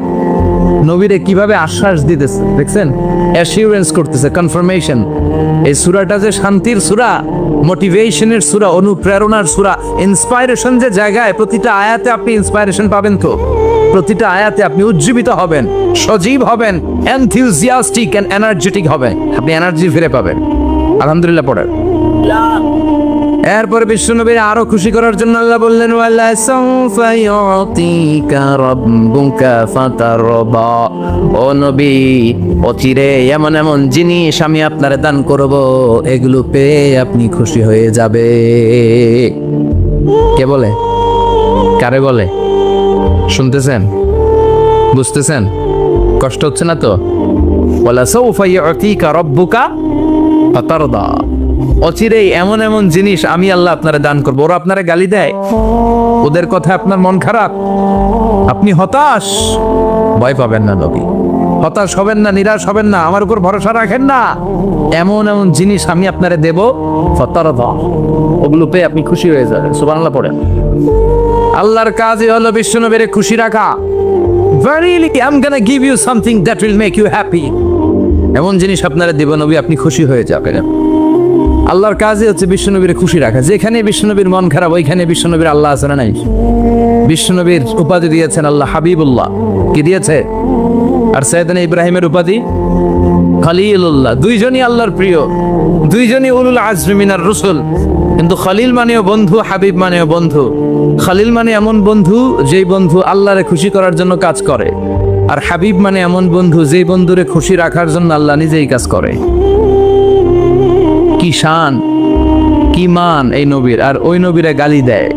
নবীরে কিভাবে আশ্বাস দিতেছে দেখছেন, অ্যাসিউরেন্স করতেছে, কনফার্মেশন। এই সূরাটা যে শান্তির সূরা, মোটিভেশনের সূরা, অনুপ্রেরণার সূরা, ইন্সপাইরেশন যে জায়গায়, প্রতিটা আয়াতে আপনি ইন্সপাইরেশন পাবেন। তো প্রতিটা আয়াতে আপনি উজ্জীবিত হবেন, সজীব হবেন, এনথিউজিয়াস্টিক এন্ড এনার্জেটিক হবেন, আপনি এনার্জি ফিরে পাবেন। আলহামদুলিল্লাহ পড়েন। এরপর বিশ্বনবীর আরো খুশি করার জন্য আল্লাহ বললেন, ওয়ালা সাউফা ইউতিকা রাব্বুকা ফাতারদা। ও নবী, অচিরে এমন এমন জিনিস আমি আপনারে দান করব, এগুলো পেয়ে আপনি খুশি হয়ে যাবে। কে বলে? কারে বলে? শুনতেছেন? বুঝতেছেন? কষ্ট হচ্ছে না তো? ওয়ালা সাউফা ইউতিকা রাব্বুকা ফাতারদা। অচিরেই এমন এমন জিনিস আমি আল্লাহ আপনারা দান করবো। ওরা আপনারা গালি দেয়, ওদের কথা আপনার মন খারাপ, আপনি হতাশ, ভয় পাবেন না নবী, হতাশ হবেন না, নিরাশ হবেন না, আমার উপর ভরসা রাখেন না। এমন এমন জিনিস আমি আপনারে দেব, ফাতারদা, ওগুলো পেয়ে আপনি খুশি হয়ে যাবেন। সুবহানাল্লাহ পড়েন। আল্লাহর কাজই হলো বিশ্বনবীরে খুশি রাখা। Verily, I'm gonna give you something that will make you happy. এমন জিনিস আপনারা দেব নবী, আপনি খুশি হয়ে যাবেন। আল্লাহর কাজই হচ্ছে বিশ্বনবীর খুশি রাখা। যেখানে বিশ্বনবীর মন খারাপ, ওইখানে বিশ্বনবীর আল্লাহ আছে না নাই? বিশ্বনবীর উপাধি দিয়েছেন আল্লাহ হাবিবুল্লাহ, কি দিয়েছে? আর সাইয়েদনা ইব্রাহিমের উপাধি খলিলুল্লাহ। দুইজনই আল্লাহর প্রিয়, দুইজনই উলুল আজমি মিনার রুসুল। কিন্তু খলিল মানেও বন্ধু, হাবিব মানেও বন্ধু। খলিল মানে এমন বন্ধু যেই বন্ধু আল্লাহরে খুশি করার জন্য কাজ করে, আর হাবিব মানে এমন বন্ধু যেই বন্ধুরে খুশি রাখার জন্য আল্লাহ নিজেই কাজ করে। কি শান, কি মান এই নবীর, আর ওই নবীরে গালি দেয়।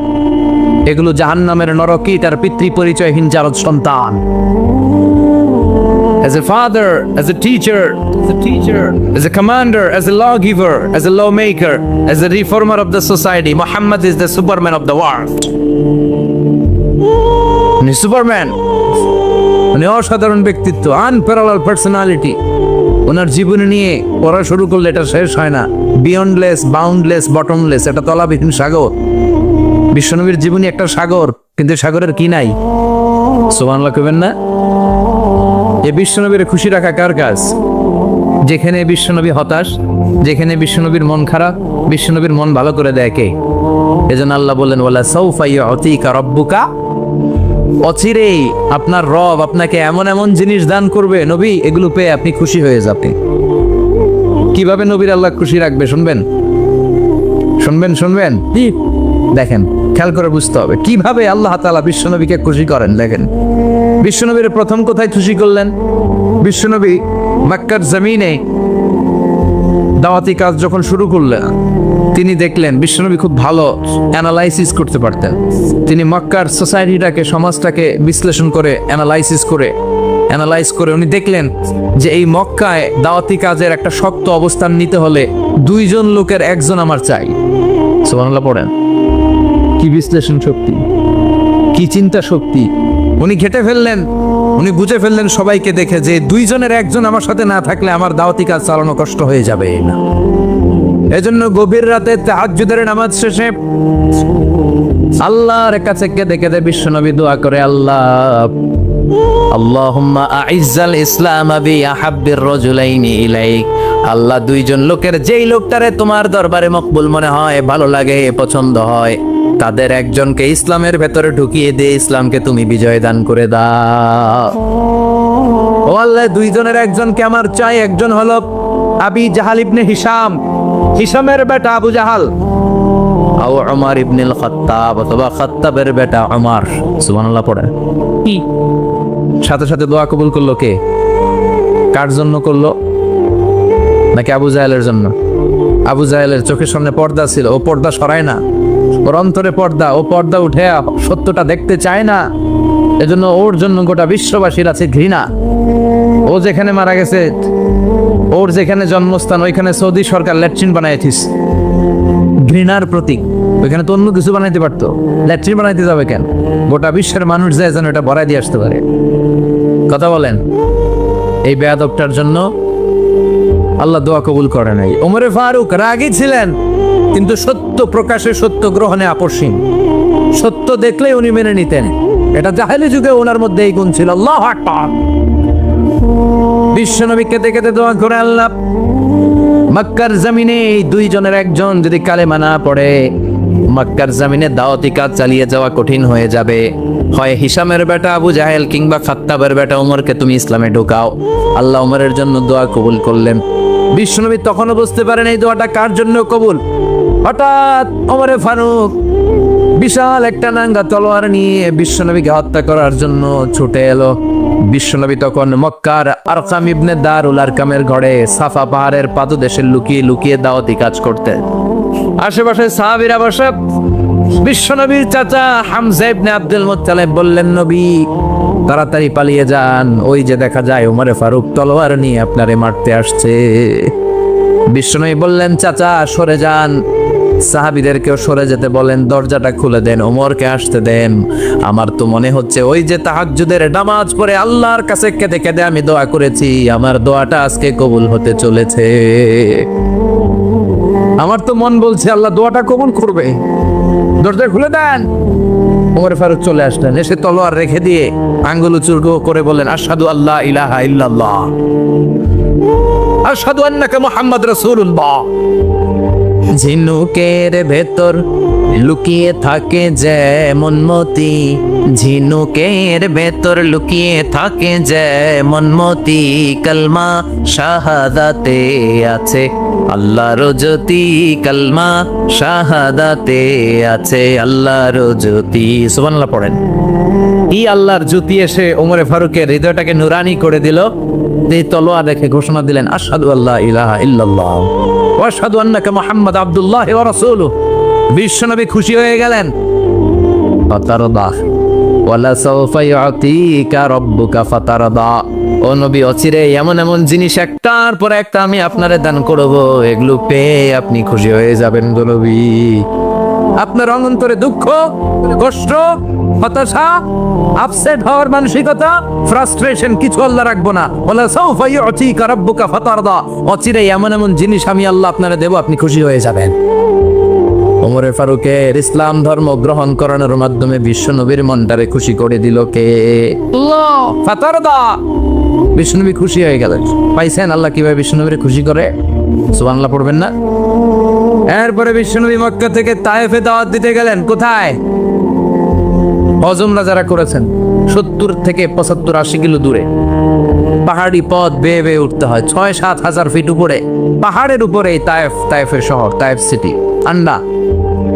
এগুলো জাহান্নামের নরকী তার পিতৃ পরিচয়হীন জারদ সন্তান। As a father, as a teacher, as a commander, as a lawgiver, as a lawmaker, as a reformer of the society, Muhammad is the Superman of the world. উনি সুপারম্যান, উনি অসাধারণ ব্যক্তিত্ব, আনপ্যারালাল পার্সোনালিটি। ওনার জীবনী নিয়ে পড়া শুরু করলে এটা শেষ হয় না। বিয়ন্ডলেস, বাউন্ডলেস, বটমলেস, এটা তলাবিহীন সাগর। বিশ্বনবীর জীবনী একটা সাগর, কিন্তু সাগরের কি নাই? সুবহানাল্লাহ কইবেন না? এই বিশ্বনবীর খুশি রাখা কার কাজ? যেখানে বিশ্বনবী হতাশ, যেখানে বিশ্বনবীর মন খারাপ, বিশ্বনবীর মন ভালো করে দেয় কে? এজন্য আল্লাহ বলেন, ওয়ালা সাউফা ইউতিকা রাব্বুকা, অচিরেই আপনার রব আপনাকে এমন এমন জিনিস দান করবে নবী, এগুলো পেয়ে আপনি খুশি হয়ে যাবেন। কিভাবে নবীর আল্লাহ খুশি রাখবে শুনবেন? শুনবেন দেখেন, খেয়াল করে বুঝতে হবে কিভাবে আল্লাহ তাআলা বিশ্বনবীকে খুশি করেন। দেখেন, বিশ্বনবীর প্রথম কোথায় খুশি করলেন? বিশ্বনবী মক্কার জমিনে দাওয়াতি কাজ যখন শুরু করলেন, তিনি দেখলেন বিশ্বনবী খুব ভালো অ্যানালাইসিস করতে পারতেন। তিনি মক্কার সোসাইটিটাকে, সমাজটাকে বিশ্লেষণ করে অ্যানালাইজ করে উনি দেখলেন যে এই মক্কায় দাওয়াতি কাজের একটা শক্ত অবস্থান নিতে হলে দুইজন লোকের একজন আমার চাই। সুবহানাল্লাহ পড়েন। কি বিশ্লেষণ শক্তি, কি চিন্তা শক্তি! উনি ঘেটে ফেললেন, উনি বুঝে ফেললেন সবাইকে দেখে যে দুইজনের একজন আমার সাথে না থাকলে আমার দাওয়াতি কাজ চালানো কষ্ট হয়ে যাবে না। এজন্য গভীর রাতে তাহাজ্জুদের নামাজ শেষে আল্লাহর কাছে কেঁদে কেঁদে বিশ্বনবী দোয়া করে, আল্লাহুম্মা আইজ্জাল ইসলাম বি আহাব্বির রাজুলাইনি ইলাইক। আল্লাহ, দুইজন লোকের যেই লোকটারে তোমার দরবারে মকবুল মনে হয়, ভালো লাগে, পছন্দ হয়, তাদের একজনকে ইসলামের ভেতরে ঢুকিয়ে দিয়ে ইসলামকে তুমি বিজয় দান করে দাও। ও আল্লাহ, দুইজনের একজনকে আমার চাই। একজন হলো আবি জাহাল ইবনে হিশাম, হিশামের বেটা আবু জাহাল, আর ওমর ইবনুল খাত্তাব অথবা খাত্তাবের বেটা ওমর। সুবহানাল্লাহ পড়ে। কি সাথে সাথে দোয়া কবুল করলো কে? কার জন্য করলো? নাকি আবু জাহেলের জন্য? আবু জাহেলের চোখের সামনে পর্দা ছিল, ও পর্দা সরায় না। ওর অন্তরে পর্দা, ও পর্দা উঠে সত্যটা দেখতে চায় না। এজন্য ওর জন্য গোটা বিশ্ববাসীর আছে ঘৃণা। ও যেখানে মারা গেছে, ওর যেখানে জন্মস্থান, ওইখানে সৌদি সরকার ল্যাট্রিন বানাইছিস, ঘৃণার প্রতীক। ওইখানে তো অন্য কিছু বানাইতে পারতো, ল্যাট্রিন বানাইতে যাবে কেন? গোটা বিশ্বের মানুষ যায় যেন এটা ভরাই দিয়ে আসতে পারে। কথা বলেন, এই বেয়াদবটার জন্য আল্লাহ দোয়া কবুল করে নাই। ওমরে ফারুক রাগী ছিলেন, কিন্তু সত্য প্রকাশে, সত্য গ্রহণে আপসীন। সত্য দেখলেই উনি মেনে নিতেন। এটা জাহেলি যুগে ওনার মধ্যে এই গুণ ছিল। আল্লাহু আকবার। বিশ্বনবী কেঁদে কেঁদে দোয়া করে, আল্লাহ, মক্কার জমিনে এই দুইজনের একজন যদি কালেমা না পড়ে, মক্কার জমিনে দাওয়াতি কাজ চালিয়ে যাওয়া কঠিন হয়ে যাবে। হয় হিশামের বেটা আবু জাহেল কিংবা খাত্তাবের বেটা ওমরকে তুমি ইসলামে ঢোকাও। আল্লাহ ওমরের জন্য দোয়া কবুল করলেন। বিশ্বনবী তখনও বুঝতে পারেন এই দোয়াটা কার জন্য কবুল। হঠাৎ ওমরে ফারুক বিশাল একটা নাঙ্গা তলোয়ার নিয়ে বিশ্বনবীকে হত্যা করার জন্য ছুটে এলো। বিশ্বনবী তখন মক্কার আরকাম ইবনে দারুল আরকামের ঘরে সাফা পাহাড়ের পাদদেশে লুকিয়ে লুকিয়ে দাওয়াতি কাজ করতেন। আশেপাশে সাহাবীরা বসে। বিশ্বনবীর চাচা হামজা ইবনে আব্দুল মুত্তালিব বললেন, নবী তাড়াতাড়ি পালিয়ে যান, ওই যে দেখা যায় ওমরে ফারুক তলোয়ার নিয়ে আপনারে মারতে আসছে। বিশ্বনবী বললেন, চাচা সরে যান, সাহাবীদেরকেও সরে যেতে বলেন, দরজাটা খুলে দেন, ওমরকে আসতে দেন। আমার তো মনে হচ্ছে ওই যে তাহাজ্জুদের নামাজ পড়ে আল্লাহর কাছে কেঁদে কেঁদে আমি দোয়া করেছি, আমার দোয়াটা আজকে কবুল হতে চলেছে। আমার তো মন বলছে আল্লাহ দোয়াটা কবুল করবে, দরজা খুলে দেন। ওমর ফারুক চলে আসলেন, এসে তলোয়ার রেখে দিয়ে আঙ্গুল উঁচু করে বলেন, আশহাদু আল্লা ইলাহা ইল্লাল্লাহ, আশহাদু আন্নাকা মুহাম্মদ রাসূলুল্লাহ। ঝিনুকের ভেতর লুকিয়ে থাকে যেমন মতি, ঝিনুকের ভেতর লুকিয়ে থাকে যেমন মতি, কালমা শাহাদাতে আছে আল্লাহর জ্যোতি, কালমা শাহাদাতে আছে আল্লাহর জ্যোতি। সুবহানাল্লাহ পড়েন। এই আল্লাহর জ্যোতি এসে ওমরে ফারুকের হৃদয়টাকে নুরানি করে দিল। এই তলোয়ার রেখে ঘোষণা দিলেন, আশহাদু আল্লা ইলাহা ইল্লাল্লাহ ওয়া আশহাদু আন্নাকা মুহাম্মাদ আবদুল্লাহ ওয়া রাসূলুহু। বিশ্বনবী খুশি হয়ে গেলেন। ফাতারদা ওয়ালা সাওফা ইউতিকা রাব্বুকা ফাতারদা। ও নবী, অচিরে এমন এমন জিনিস একটার পর একটা আমি আপনারে দান করব, এগুলো পেয়ে আপনি খুশি হয়ে যাবেন গো নবী। আপনার অন্তরে দুঃখ, কষ্ট, হতাশা, আপসেট হওয়ার মানসিকতা, ফ্রাস্ট্রেশন কিছু আল্লাহ রাখবো না। ওয়ালা সাওফা ইউতিকা রাব্বুকা ফাতারদা। অচিরে এমন এমন জিনিস আমি আল্লাহ আপনারে দেব, আপনি খুশি হয়ে যাবেন। ওমরে ফারুকের ইসলাম ধর্ম গ্রহণ করানোর মাধ্যমে বিশ্বনবীর মনটারে খুশি করে দিল কে? আল্লাহ। ফাতারদা, বিশ্বনবী খুশি হয়ে গেলেন। পাইছেন আল্লাহ কিভাবে বিশ্বনবীরে খুশি করে? সুবহানাল্লাহ পড়বেন না? এরপরে বিশ্বনবী মক্কা থেকে তায়েফে দাওয়াত দিতে গেলেন। কোথায়? হজমরা যারা করেছেন 70 থেকে 75 80 কিলো দূরে পাহাড়ি পথ বেয়ে বেয়ে উঠতে হয়, 6-7 হাজার ফিট উপরে পাহাড়ের উপরে তায়েফের শহর, তায়েফ সিটি। ঠান্ডা,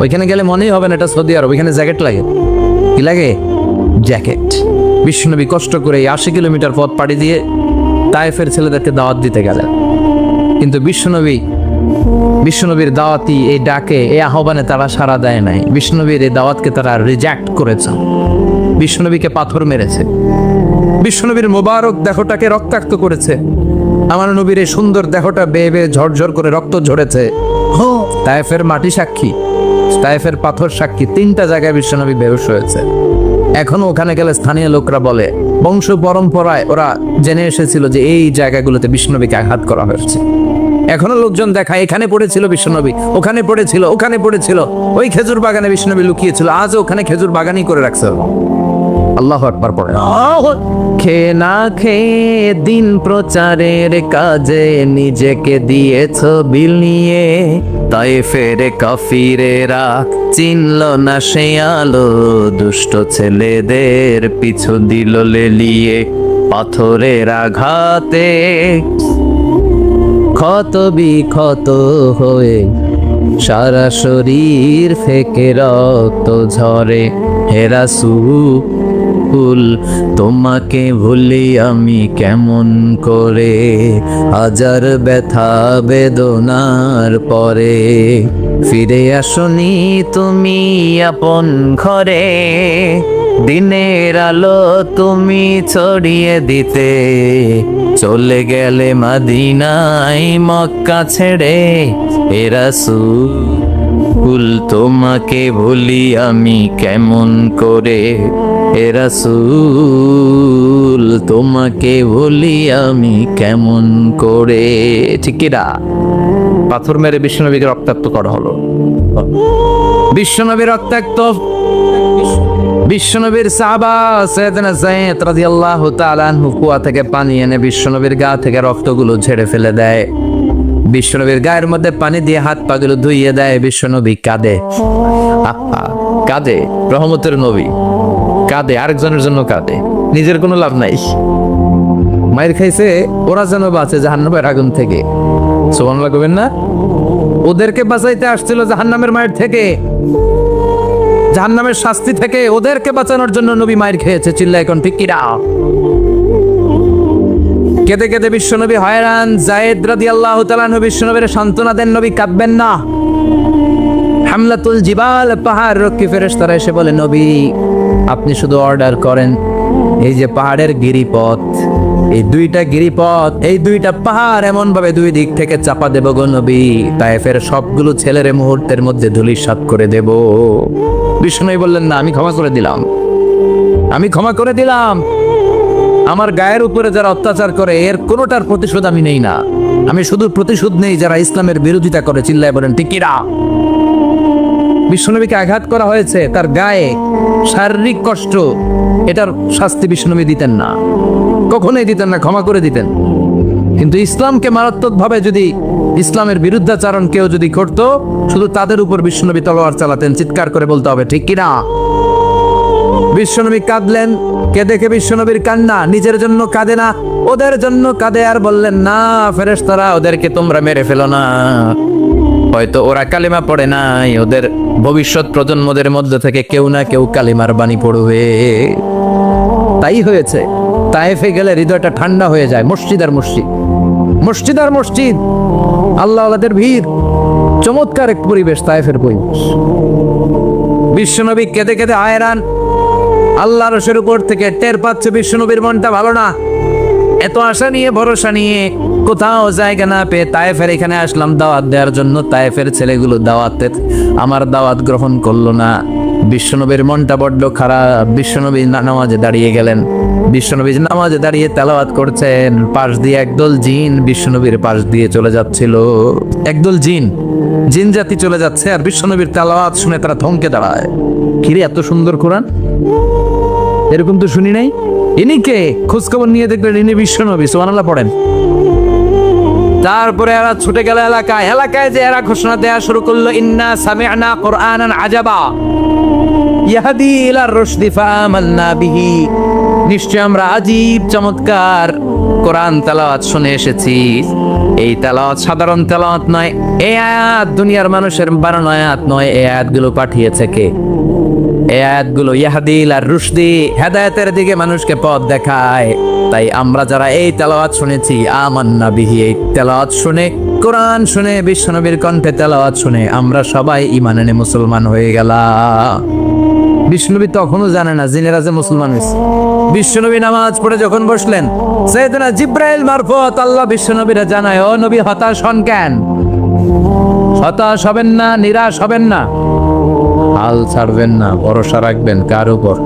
ওইখানে গেলে মনেই হবে না এটা সৌদি আরব। ওইখানে জ্যাকেট লাগে। কি লাগে? জ্যাকেট। বিশ্বনবী কষ্ট করে 80 কিলোমিটার পথ পাড়ি দিয়ে তায়েফের ছেলেদেরকে দাওয়াত দিতে গেলেন। কিন্তু বিশ্বনবীর দাওয়াতি এই ডাকে, এই আহ্বানে তারা সাড়া দেয় নাই। বিশ্বনবীর এই দাওয়াতকে তারা রিজেক্ট করেছে। বিশ্বনবীকে পাথর মেরেছে। বিশ্বনবীর মোবারক দেহটাকে রক্তাক্ত করেছে। আমার নবীর এই সুন্দর দেহটা বেয়ে বেয়ে ঝরঝর করে রক্ত ঝরেছে। তায়েফের মাটি সাক্ষী, তায়েফের পাথর সাক্ষী। 3টা জায়গায় বিশ্বনবী বেহুশ হয়েছে। এখনো ওখানে গেলে স্থানীয় লোকরা বলে, বংশ পরম্পরায় ওরা জেনে এসেছিল যে এই জায়গাগুলোতে বিশ্বনবীকে আঘাত করা হয়েছে। এখনো লোকজন দেখায়, এখানে পড়েছিল বিশ্বনবী, ওখানে পড়েছিল, ওখানে পড়েছিল, ওই খেজুর বাগানে বিশ্বনবী লুকিয়েছিল, আজ ওখানে খেজুর বাগানই করে রাখছে। আল্লাহু আকবার পড়ে। খেয়ে না খেয়ে দিন প্রচারের কাজে নিজেকে দিয়েছ বিলিয়ে, তায়েফের কাফিরেরা চিনল না সে আলো, দুষ্ট ছেলেদের পিছু দিল লেলিয়ে, পাথরের আঘাতে ক্ষত বিক্ষত হয়ে সারা শরীর ফেকে রক্ত ঝরে। হে রাসূল, তোমাকে ভুলি আমি কেমন করে, হাজার ব্যথা বেদনার পরে ফিরে আসনি তুমি আপন ঘরে, দিনের আলো তুমি ছড়িয়ে দিতে চলে গেলে মদিনায় মক্কা ছেড়ে। হে রাসূল, তোমাকে ভুলি আমি কেমন করে, হে রাসূল, তোমাকে ভুলি আমি কেমন করে। ঠিক কি না? পাথর মেরে বিশ্বনবীকে রক্তাক্ত করা হলো। বিশ্বনবী রক্তাক্ত। বিশ্বনবীর সাহাবা সাইয়েদনা যায়েদ রাদিয়াল্লাহু তাআলা আনহু কুয়া থেকে পানি এনে বিশ্বনবীর গা থেকে রক্তগুলো ঝেড়ে ফেলে দেয়। বিশ্বনবীর গায়ের মধ্যে পানি দিয়ে হাত পাগুলো ধুইয়ে দেয়। বিশ্বনবী কাঁদে, কাঁদে। রহমতের নবী কাঁদে, আরেকজনের জন্য কাঁদে, নিজের কোনো লাভ নাই। মায়ের খাইছে, ওরা যেন বাঁচে জাহান্নামের আগুন থেকে। সুবহানাল্লাহ কইবেন না? ওদেরকে বাঁচাইতে আসছিল জাহান্নামের মায়ের থেকে, জাহান্নামের শাস্তি থেকে। ওদেরকে বাঁচানোর জন্য নবী মায়ের খেয়েছে। চিল্লায় এখন ঠিক কিনা? কেঁদে কেঁদে বিশ্বনবী হয়রান। যায়েদ রাদিয়াল্লাহু তাআলা আনহু বিশ্বনবীর সান্ত্বনা দেন, নবী কাঁদবেন না। হামলাতুল জিবাল, পাহাড় রক্ষী ফেরেশতারা এসে বলে, নবী আপনি শুধু অর্ডার করেন, এই যে পাহাড়ের গিরিপথ, এই 2টা গিরিপথ, এই 2টা পাহাড় এমন ভাবে 2 দিক থেকে চাপা দেব গো নবী, তায়েফের সবগুলো ছেলেরে মুহূর্তের মধ্যে ধূলিসাৎ করে দেব। বিষ্ণু বললেন, না, আমি ক্ষমা করে দিলাম, আমি ক্ষমা করে দিলাম। আমার গায়ের উপরে যারা অত্যাচার করে এর কোনোটার প্রতিশোধ আমি নেই না। আমি শুধু প্রতিশোধ নেই যারা ইসলামের বিরোধিতা করে। চিল্লায় বলেন ঠিক কিনা? বিশ্বনবীকে আঘাত করা হয়েছে, তার গায়ে শারীরিক কষ্ট, এটার শাস্তি বিশ্বনবী দিতেন না, কখনোই দিতেন না, ক্ষমা করে দিতেন। কিন্তু ইসলামকে মারাত্মকভাবে যদি ইসলামের বিরুদ্ধাচরণ কেউ যদি করতো, শুধু তাদের উপর বিশ্বনবী তলোয়ার চালাতেন। চিৎকার করে বলতে হবে ঠিক কিনা? বিশ্বনবী কাঁদলেন, কে দেখে বিশ্বনবীর কান্না, নিজের জন্য কাঁদে না, ওদের জন্য কাঁদে। আর বললেন, না ফেরেশতারা, ওদেরকে তোমরা মেরে ফেলো না, হয়তো ওরা কালিমা পড়ে নাই, ওদের ভবিষ্যৎ প্রজন্মদের মধ্যে থেকে কেউ না কেউ কালিমার বাণী পড়বে। তাই হয়েছে। তায়েফে গেলে হৃদয়টা ঠান্ডা হয়ে যায়। মসজিদ আর মসজিদ, মসজিদ আর মসজিদ, আল্লাহ আল্লাহদের ভিড়, চমৎকার এক পরিবেশ তায়েফের পরিবেশ। বিশ্বনবী কেঁদে কেঁদে হায়রান। আল্লাহর রসের উপর থেকে টের পাচ্ছে বিশ্বনবীর মনটা ভালো না। এত আশা নিয়ে ভরসা নিয়ে কোথাও জায়গা না পেয়ে তায়েফের এখানে আসলাম দাওয়াত দেওয়ার জন্য। তায়েফের ছেলেগুলো দাওয়াতে আমার দাওয়াত গ্রহণ করলো না। বিশ্বনবীর মনটা বড্ড খারাপ। বিশ্বনবী নামাজে দাঁড়িয়ে গেলেন। বিশ্বনবী নামাজে দাঁড়িয়ে তেলাওয়াত করছেন। পাশ দিয়ে একদল জিন বিশ্বনবীর পাশ দিয়ে চলে যাচ্ছিল। একদল জিন, জিন জাতি চলে যাচ্ছে, আর বিশ্বনবীর তেলাওয়াত শুনে তারা থমকে দাঁড়ায়। কিরে, এত সুন্দর কোরআন, এরকম তো শুনি নাই। ইনি কে? খোঁজখবর নিয়ে দেখলেন ইনি বিশ্বনবী। সুবহানাল্লাহ পড়েন। তারপরে এরা ছুটে গেল এলাকায়। এলাকায় যে এরা ঘোষণা দেয়া শুরু করলো, ইন্না সামি'না কুরআনান আজাবা ইয়াহদি ইলার রুশদি ফাআমালনা বিহি। নিশ্চয় আমরা আজীব চমৎকার কোরআন তেলাওয়াত শুনে এসেছি। এই তেলাওয়াত সাধারণ তেলাওয়াত নয়, এই আয়াত দুনিয়ার মানুষের বানানো আয়াত নয়। এই আয়াতগুলো পাঠিয়েছে কে? এই আয়াতগুলো ইয়াহদি ইলার রুশদি, হেদায়েতের দিকে মানুষকে পথ দেখায়। তাই আমরা যারা এই তেলাওয়াত শুনেছি, আমান্না বিহি, এই তেলাওয়াত শুনে, কোরআন শুনে, বিশ্বনবীর কণ্ঠে তেলাওয়াত শুনে আমরা সবাই ঈমান এনে মুসলমান হয়ে গেলাম। বিশ্বনবী তখনও জানে না জিনেরা যে মুসলমান হয়েছে। বিশ্বনবী নামাজ পড়ে যখন বসলেন, সাইয়েদনা জিব্রাইল মারফত আল্লাহ বিশ্বনবীরা জানায়, ও নবী হতাশ হন কেন? হতাশ হবেন না, নিরাশ হবেন না, হাল ছাড়বেন না, ভরসা রাখবেন কার উপর?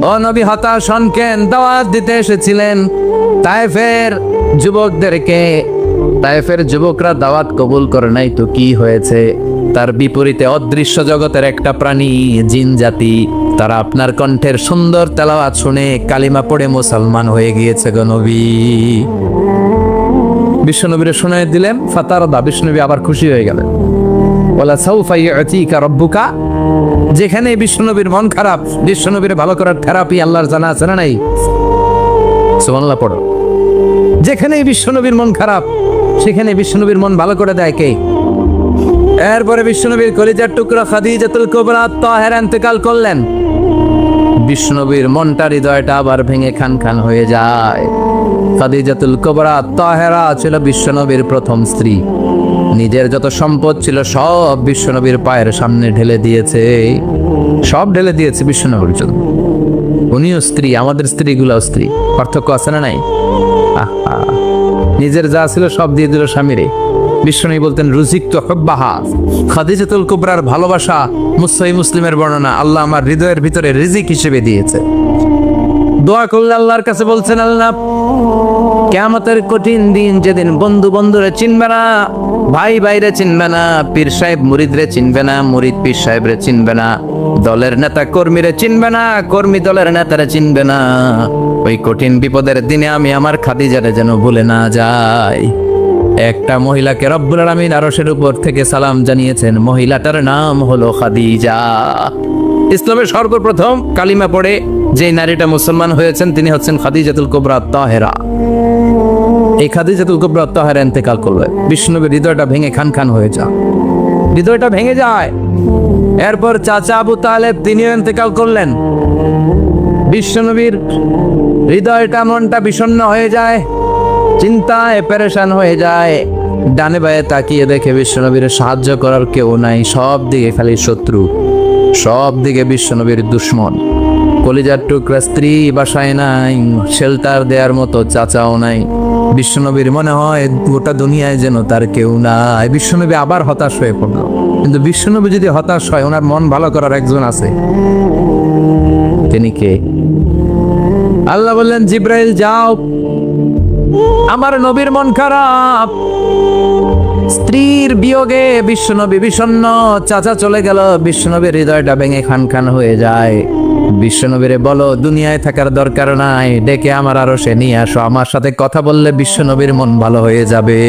ও নবী হতাশ হন কেন? দাওয়াত দিতে এসেছিলেন তায়েফের যুবকদেরকে। তায়েফের যুবকরা দাওয়াত কবুল করে নাই তো কি হয়েছে? তার বিপরীতে অদৃশ্য জগতের একটা প্রাণী, জিন জাতি, তারা আপনার কণ্ঠের সুন্দর তেলাওয়াত শুনে কালিমা পড়ে মুসলমান হয়ে গিয়েছে গো নবী। বিশ্বনবীরে শোনায় দিলেন। ফাতারদা, বিশ্বনবী আবার খুশি হয়ে গেলেন। ওয়ালা সাউফা ইউতিকা রাব্বুকা। যেখানে বিশ্বনবীর মন খারাপ, বিশ্বনবীর ভালো করার থেরাপি আল্লাহর জানা আছে না নাই? সুবহানাল্লাহ পড়ো। যেখানে বিশ্বনবীর মন খারাপ, সেখানে বিশ্বনবীর মন ভালো করে দেয় কে? এরপরে বিশ্বনবীর কলিজার টুকরা খাদিজাতুল কুবরা তাহেরা ইন্তেকাল করলেন। বিশ্বনবীর মনটা, হৃদয়টা আবার ভেঙে খান খান হয়ে যায়। খাদিজাতুল কুবরা তাহেরা ছিল বিশ্বনবীর প্রথম স্ত্রী। নিজের যত সম্পদ ছিল সব বিশ্বনবীর পায়ের সামনে ঢেলে দিয়েছে। সব ঢেলে দিয়েছে বিশ্বনবীর জন্য। উনিও স্ত্রী, আমাদের স্ত্রীগুলাও স্ত্রী। পার্থক্য আছে না নাই? আহা, নিজের যা ছিল সব দিয়ে দিল স্বামীরে। বিশ্বনবী বলতেন, রুজিকতু হুব্বাহা। খাদিজাতুল কুবরার ভালোবাসা সহিহ মুসলিমের বর্ণনা, আল্লাহ আমার হৃদয়ের ভিতরে রিজিক হিসেবে দিয়েছে। দোয়া করলে আল্লাহর কাছে বলছেন, আল্লাহ কিয়ামতের কঠিন দিন, যেদিন বন্ধু বন্ধুরে চিনবে না, ভাই ভাইরে চিনবে না, পীর সাহেব মুরিদরে চিনবে না, মুরিদ পীর সাহেবরে চিনবে না, দলের নেতা কর্মীরে চিনবে না, কর্মী দলের নেতারে চিনবে না, ওই কঠিন বিপদের দিনে আমি আমার খাদিজারে যেন ভুলে না যাই। একটা মহিলাকে রব্বুল আলামিন আরশের উপর থেকে সালাম জানিয়েছেন। মহিলাটার নাম হলো খাদিজা। ইসলামের সর্বপ্রথম কালিমা পড়ে যে নারীটা মুসলমান হয়েছেন তিনি হচ্ছেন খাদিজাতুল কুবরা তাহেরা। এই খাদিজাতুল কুবরা তাহেরা ইন্তেকাল করলেন। বিশ্বনবীর হৃদয়টা ভেঙে খান খান হয়ে যায়, হৃদয়টা ভেঙে যায়। এরপর চাচা আবু তালেব তিনিও ইন্তেকাল করলেন। বিশ্বনবীর হৃদয়টা, মনটা বিষণ্ণ হয়ে যায়, চিন্তায় পেরেশান হয়ে যায়। ডানে বায়ে তাকিয়ে দেখে বিশ্বনবীর সাহায্য করার কেউ নাই। সব দিকে খালি শত্রু, সব দিকে বিশ্বনবীর দুশ্মন। কলিজার টুকরা স্ত্রী বাসায় নাই, শেল্টার দেওয়ার মতো চাচাও নাই। বিশ্বনবীর মনে হয় গোটা দুনিয়ায় যেন তার কেউ নাই। বিশ্বনবী আবার হতাশ হয়ে পড়ল। কিন্তু বিশ্বনবী যদি হতাশ হয়, ওনার মন ভালো করার একজন আছে। তিনি কে? আল্লাহ বললেন, জিব্রাইল যাও, আমার নবীর মন খারাপ, স্ত্রীর বিয়োগে বিশ্বনবী বিষণ্ণ, চাচা চলে গেল। বিশ্বনবীর হৃদয়টা ভেঙে খান খান হয়ে যায়। বিশ্বনবীরে বলো দুনিয়ায় থাকার দরকার নাই, ডেকে আমার আরশে নিয়ে আসো, আমার সাথে কথা বললে বিশ্বনবীর মন ভালো হয়ে যাবে।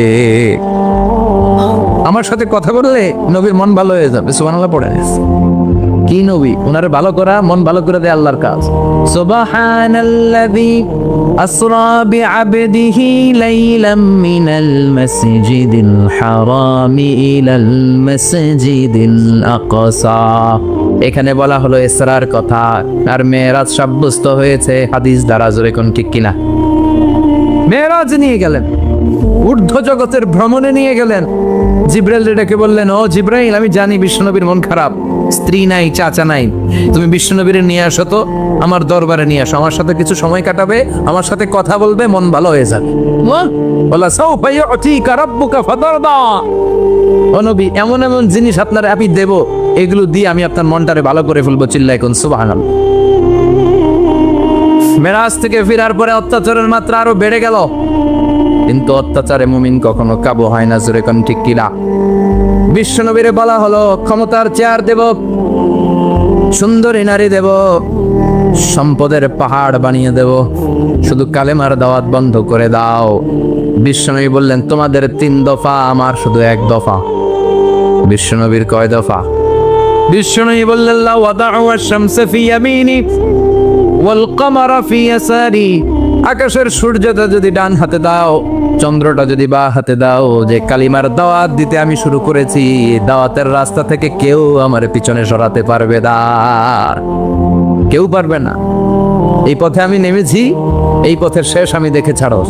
আমার সাথে কথা বললে নবীর মন ভালো হয়ে যাবে। সুবহানাল্লাহ পড়ে কি নবী, ওনারে ভালো করা, মন ভালো করে দেয় আল্লাহর কাজ। সুবহানাল্লাযী আসরা বিআবদিহি লাইলাম মিনাল মাসজিদিল হারামি ইলাল মাসজিদিল আকসা। এখানে বলা হলো ইসরার কথা, আর মেরাজ সাব্যস্ত হয়েছে হাদিস দ্বারা। জোরে কোন ঠিক কিনা? মেরাজ নিয়ে গেলেন, ঊর্ধ্ব জগতের ভ্রমণে নিয়ে গেলেন। জিব্রাইল ডেকে বললেন, ও জিব্রাইল, আমি জানি বিশ্বনবীর মন খারাপ, স্ত্রী নাই, চাচা নাই, তুমি বিশ্বনবীর নিয়ে আসো তো, আমার দরবারে নিয়ে আসো, আমার সাথে কিছু সময় কাটাবে, আমার সাথে কথা বলবে, মন ভালো হয়ে যাবে। বলা সাউফা ইউতিকা রাব্বুকা ফাতারদা। ও নবী, এমন এমন জিনিস আপনার আমি দেব, এগুলো দিয়ে আমি আপনার মনটারে ভালো করে ফেলবো। চিল্লায় কোন সুবহানাল্লাহ। মেরাজ থেকে ফেরার পরে অত্যাচারের মাত্রা আরো বেড়ে গেল, কিন্তু অত্যাচারে মুমিন কখনো কাবু হয় না। জোরে কোন ঠিক কিনা? বিশ্বনবীরে বলা হলো ক্ষমতার চেয়ার দেব, সুন্দরী নারী দেব, সম্পদের পাহাড় বানিয়ে দেব, শুধু কালেমার দাওয়াত বন্ধ করে দাও। বিশ্বনবী বললেন, তোমাদের 3 দফা, আমার শুধু 1 দফা। বিশ্বনবীর কয় দফা? বিশ্বনবী বললেন, লা ওয়াদাউ আশ-শামসা ফি ইয়ামিনি ওয়াল কামারা ফি ইয়াসারি। আকাশের সূর্যটা যদি ডান হাতে দাও, চন্দ্রটা যদি বা হাতে দাও, যে কালিমার দাওয়াত দিতে আমি শুরু করেছি, দাওয়াতের রাস্তা থেকে কেউ আমার পিছনে সরাতে পারবে না, কেউ পারবে না। এই পথে আমি নেমেছি, এই পথের শেষ আমি দেখে ছাড়ো।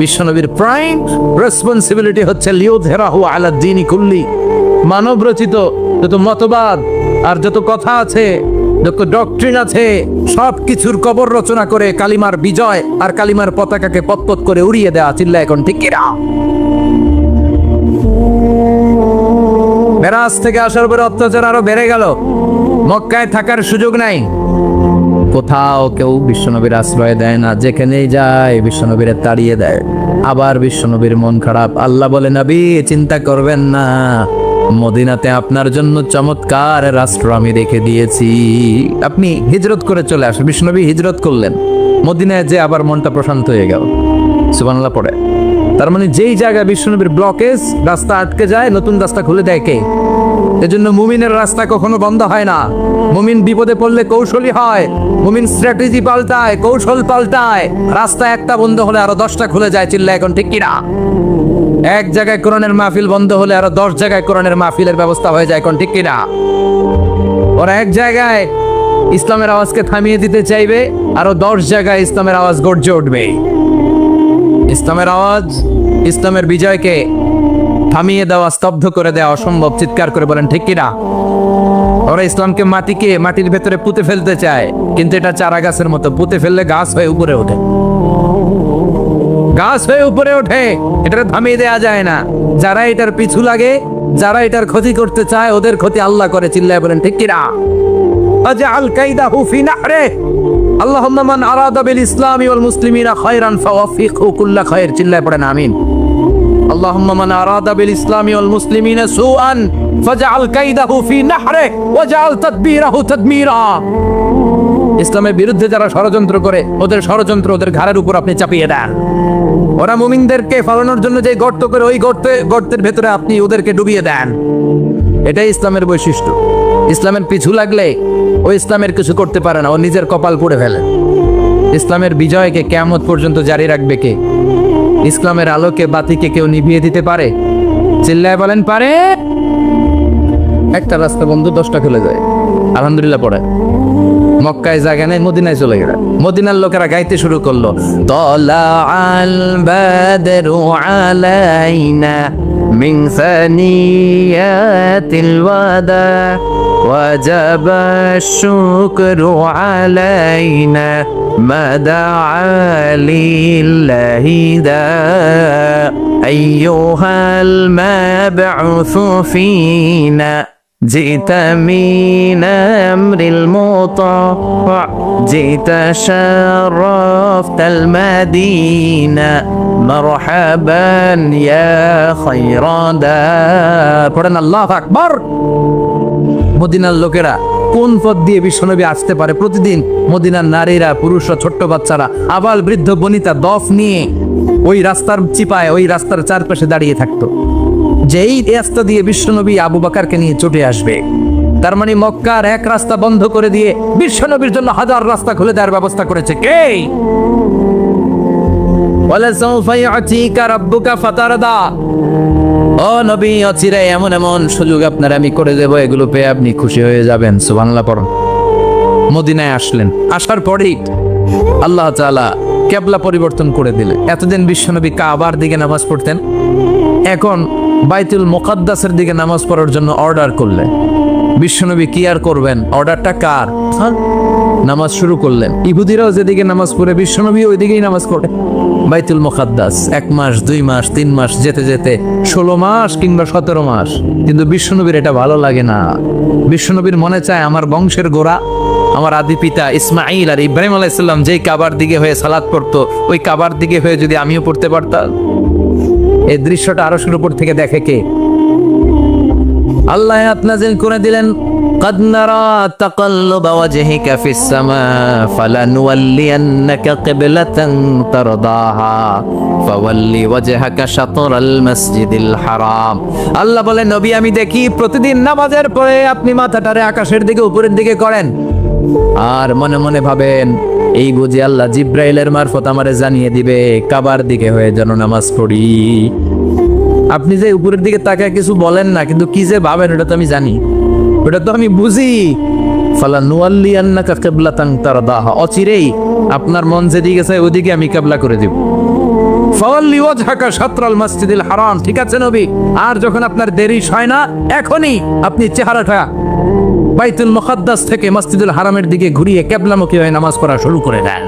বিশ্বনবীর প্রাইম রেসপন্সিবিলিটি হচ্ছে লিউযহিরাহু আলা দ্বীনি কুল্লি। মানব রচিত যত মতবাদ আর যত কথা আছে, যত ডক্ট্রিন আছে, সব কিছুর কবর রচনা করে কালিমার বিজয় আর কালিমার পতাকাকে পতপত করে উড়িয়ে দেওয়া। চিল্লা এখন ঠিক কিনা? মেরাজ থেকে আসার পরে অত্যাচার আরো বেড়ে গেল, মক্কায় থাকার সুযোগ নাই, কোথাও কেউ বিশ্বনবীর আশ্রয় দেয় না, যেখানেই যায় বিশ্বনবীরে তাড়িয়ে দেয়। আবার বিশ্বনবীর মন খারাপ। আল্লাহ বলে, নবী চিন্তা করবেন না, মদিনাতে আপনার জন্য চমৎকার রাষ্ট্র আমি রেখে দিয়েছি, আপনি হিজরত করে চলে আসেন। বিশ্বনবী হিজরত করলেন, মদিনায় যে আবার মনটা প্রশান্ত হয়ে গেল। সুবহানাল্লাহ পড়ে। তার মানে যেই জায়গায় বিশ্বনবীর ব্লকেজ, রাস্তা আটকে যায়, নতুন রাস্তা খুলে দেয় কে? এজন্য মুমিনের রাস্তা কখনো বন্ধ হয় না। মুমিন বিপদে পড়লে কৌশলী হয়, মুমিন স্ট্র্যাটেজি পাল্টায়, কৌশল পাল্টায়। রাস্তা একটা বন্ধ হলে আরো 10টা খুলে যায়। চিল্লা এখন ঠিক কিনা? এক জায়গায় কোরআনের মাহফিল বন্ধ হলে আরো 10 জায়গায় কোরআনের মাহফিলের ব্যবস্থা হয়ে যায়। এখন ঠিক কিনা? ওরা এক জায়গায় ইসলামের আওয়াজকে থামিয়ে দিতে চাইবে, আরো 10 জায়গায় ইসলামের আওয়াজ গর্জে উঠবে। ইসলামের আওয়াজ, ইসলামের বিজয়কে থামিয়ে দেওয়া, স্তব্ধ করে দেওয়া অসম্ভব। চিৎকার করে বলেন ঠিক কিনা? ওরা ইসলামকে মাটির ভেতরে পুঁতে ফেলতে চায়, কিন্তু এটা চারা গাছের মতো, পুঁতে ফেললে গাছ হয়ে উপরে ওঠে, গাছ হয়ে উপরে ওঠে, এটা থামিয়ে দেওয়া যায় না। যারা এটার পিছু লাগে, যারা এটার ক্ষতি করতে চায়, ওদের ক্ষতি আল্লাহ করে। চিল্লায় বলেন ঠিক কিনা? আজআল কাইদাহু ফি নাহরে। আল্লাহুম্মা মান আরাদা বিল ইসলামি ওয়াল মুসলিমিনা খায়রান ফাওয়াফিকহু কুল্লা খায়র। চিল্লায় পড়েন আমিন। আল্লাহুম্মা মান আরাদা বিল ইসলামি ওয়াল মুসলিমিনা সুআন ফাজআল কাইদাহু ফি নাহরে ওয়াজআল তাদবীরাহু তাদমীরা। ইসলামের বিরুদ্ধে যারা ষড়যন্ত্র করে, ওদের ষড়যন্ত্র ওদের ঘাড়ের উপর আপনি চাপিয়ে দেন। ওরা মুমিনদেরকে ফালানোর জন্য যে গর্ত করে, ওই গর্তের ভেতরে আপনি ওদেরকে ডুবিয়ে দেন। এটাই ইসলামের বৈশিষ্ট্য। ইসলামের পিছু লাগলে ও ইসলামের কিছু করতে পারে না, ও নিজের কপাল পুড়ে ফেলে। ইসলামের বিজয়কে কিয়ামত পর্যন্ত জারি রাখবে কে? ইসলামের আলোকে বাতিকে কেউ নিভিয়ে দিতে পারে? চিল্লায় বলেন পারে? একটা রাস্তা বন্ধ, 10টা খুলে যায়। আলহামদুলিল্লাহ পড়ে। মক্কায় জায়গা নেই, মদিনায় চলে গেল। মদিনার লোকেরা গাইতে শুরু করলো, তলা আল বাদরু আলাইনা মিন সানিয়াতিল ওয়াদা ওয়াজাবা শুকরু আলাইনা মাদা লিল্লাহি দা আইয়ুহাল মাবউসু ফিনা جئت من أمر المطاع جئت شرفت المدينة مرحبا يا خير دار। পড়েন আল্লাহু আকবার। মদিনার লোকেরা কোন পথ দিয়ে বিশ্বনবী আসতে পারে। প্রতিদিন মদিনার নারীরা, পুরুষরা, ছোট্ট বাচ্চারা, আবাল বৃদ্ধ বনিতা দফ নিয়ে ওই রাস্তার চিপায়, ওই রাস্তার চারপাশে দাঁড়িয়ে থাকতো, যেই রাস্তা দিয়ে বিশ্বনবী আবু বকরকে নিয়ে ছুটে আসবে। তার মানে মক্কার এক রাস্তা বন্ধ করে দিয়ে বিশ্বনবীর জন্য হাজার রাস্তা খুলে দেওয়ার ব্যবস্থা করেছে কে? ওয়ালাসাউফা ইউতিকা রাব্বুকা ফাতারদা। ও নবী, অচিরে এমন এমন সুযোগ আপনার আমি করে দেব, এগুলো পেয়ে আপনি খুশি হয়ে যাবেন। সুবহানাল্লাহ পড়ুন। মদিনায় আসলেন, আসার পরেই আল্লাহ তাআলা কিবলা পরিবর্তন করে দিলেন। এতদিন বিশ্বনবী কাবার দিকে নামাজ পড়তেন, এখন বাইতুল মুকাদ্দাসের দিকে নামাজ পড়ার জন্য অর্ডার করলেন। বিশ্বনবী কি আর করবেন, অর্ডারটা কার? নামাজ শুরু করলেন। ইহুদিরাও যেদিকে নামাজ পড়ে বিশ্বনবী ওই দিকেই নামাজ পড়ে। বাইতুল মুকাদ্দাস 1 মাস 2 মাস 3 মাস যেতে যেতে 16 মাস কিংবা 17 মাস, কিন্তু বিশ্বনবীর এটা ভালো লাগে না। বিশ্বনবীর মনে চায় আমার বংশের গোড়া, আমার আদি পিতা ইসমাইল আর ইব্রাহিম আলাইহিস সালাম যেই কাবার দিকে হয়ে সালাত পড়তো, ওই কাবার দিকে হয়ে যদি আমিও পড়তে পারতাম। এই দৃশ্যটা আরশের উপর থেকে দেখে কে? আল্লাহ আয়াত নাযিল করে দিলেন, قد نرى تقلب وجهك في السماء فلنولينك قبلة ترضاها فول وجهك شطر المسجد الحرام। আল্লাহ বলে, নবী আমি দেখি প্রতিদিন নামাজের পরে আপনি মাথাটারে আকাশের দিকে, উপরের দিকে করেন, আর মনে মনে ভাবেন এই বুঝি আল্লাহ জিব্রাইলের মারফত আমারে জানিয়ে দিবে কাবার দিকে হয়ে যেন নামাজ পড়ি। আপনি যে উপরের দিকে তাকায় কিছু বলেন না, কিন্তু কি যে ভাবেন ওটা তো আমি জানি, ওটা তো আমি বুঝি। ফালানুয়াল্লিয়ান্নাকা কিবলাতান তারদাহা, অচিরেই আপনার মন যেদিকে চায় ওদিকে আমি কিবলা করে দেব। ফাওয়াল্লি ওয়াজহাকা শাতরাল মাসজিদিল হারাম। ঠিক আছে নবী, আর যখন আপনার দেরি হয় না, এখনই আপনি চেহারাটা বাইতুল মুকাদ্দাস থেকে মসজিদুল হারামের দিকে ঘুরিয়ে কিবলামুখী হয়ে নামাজ পড়া শুরু করে দেন।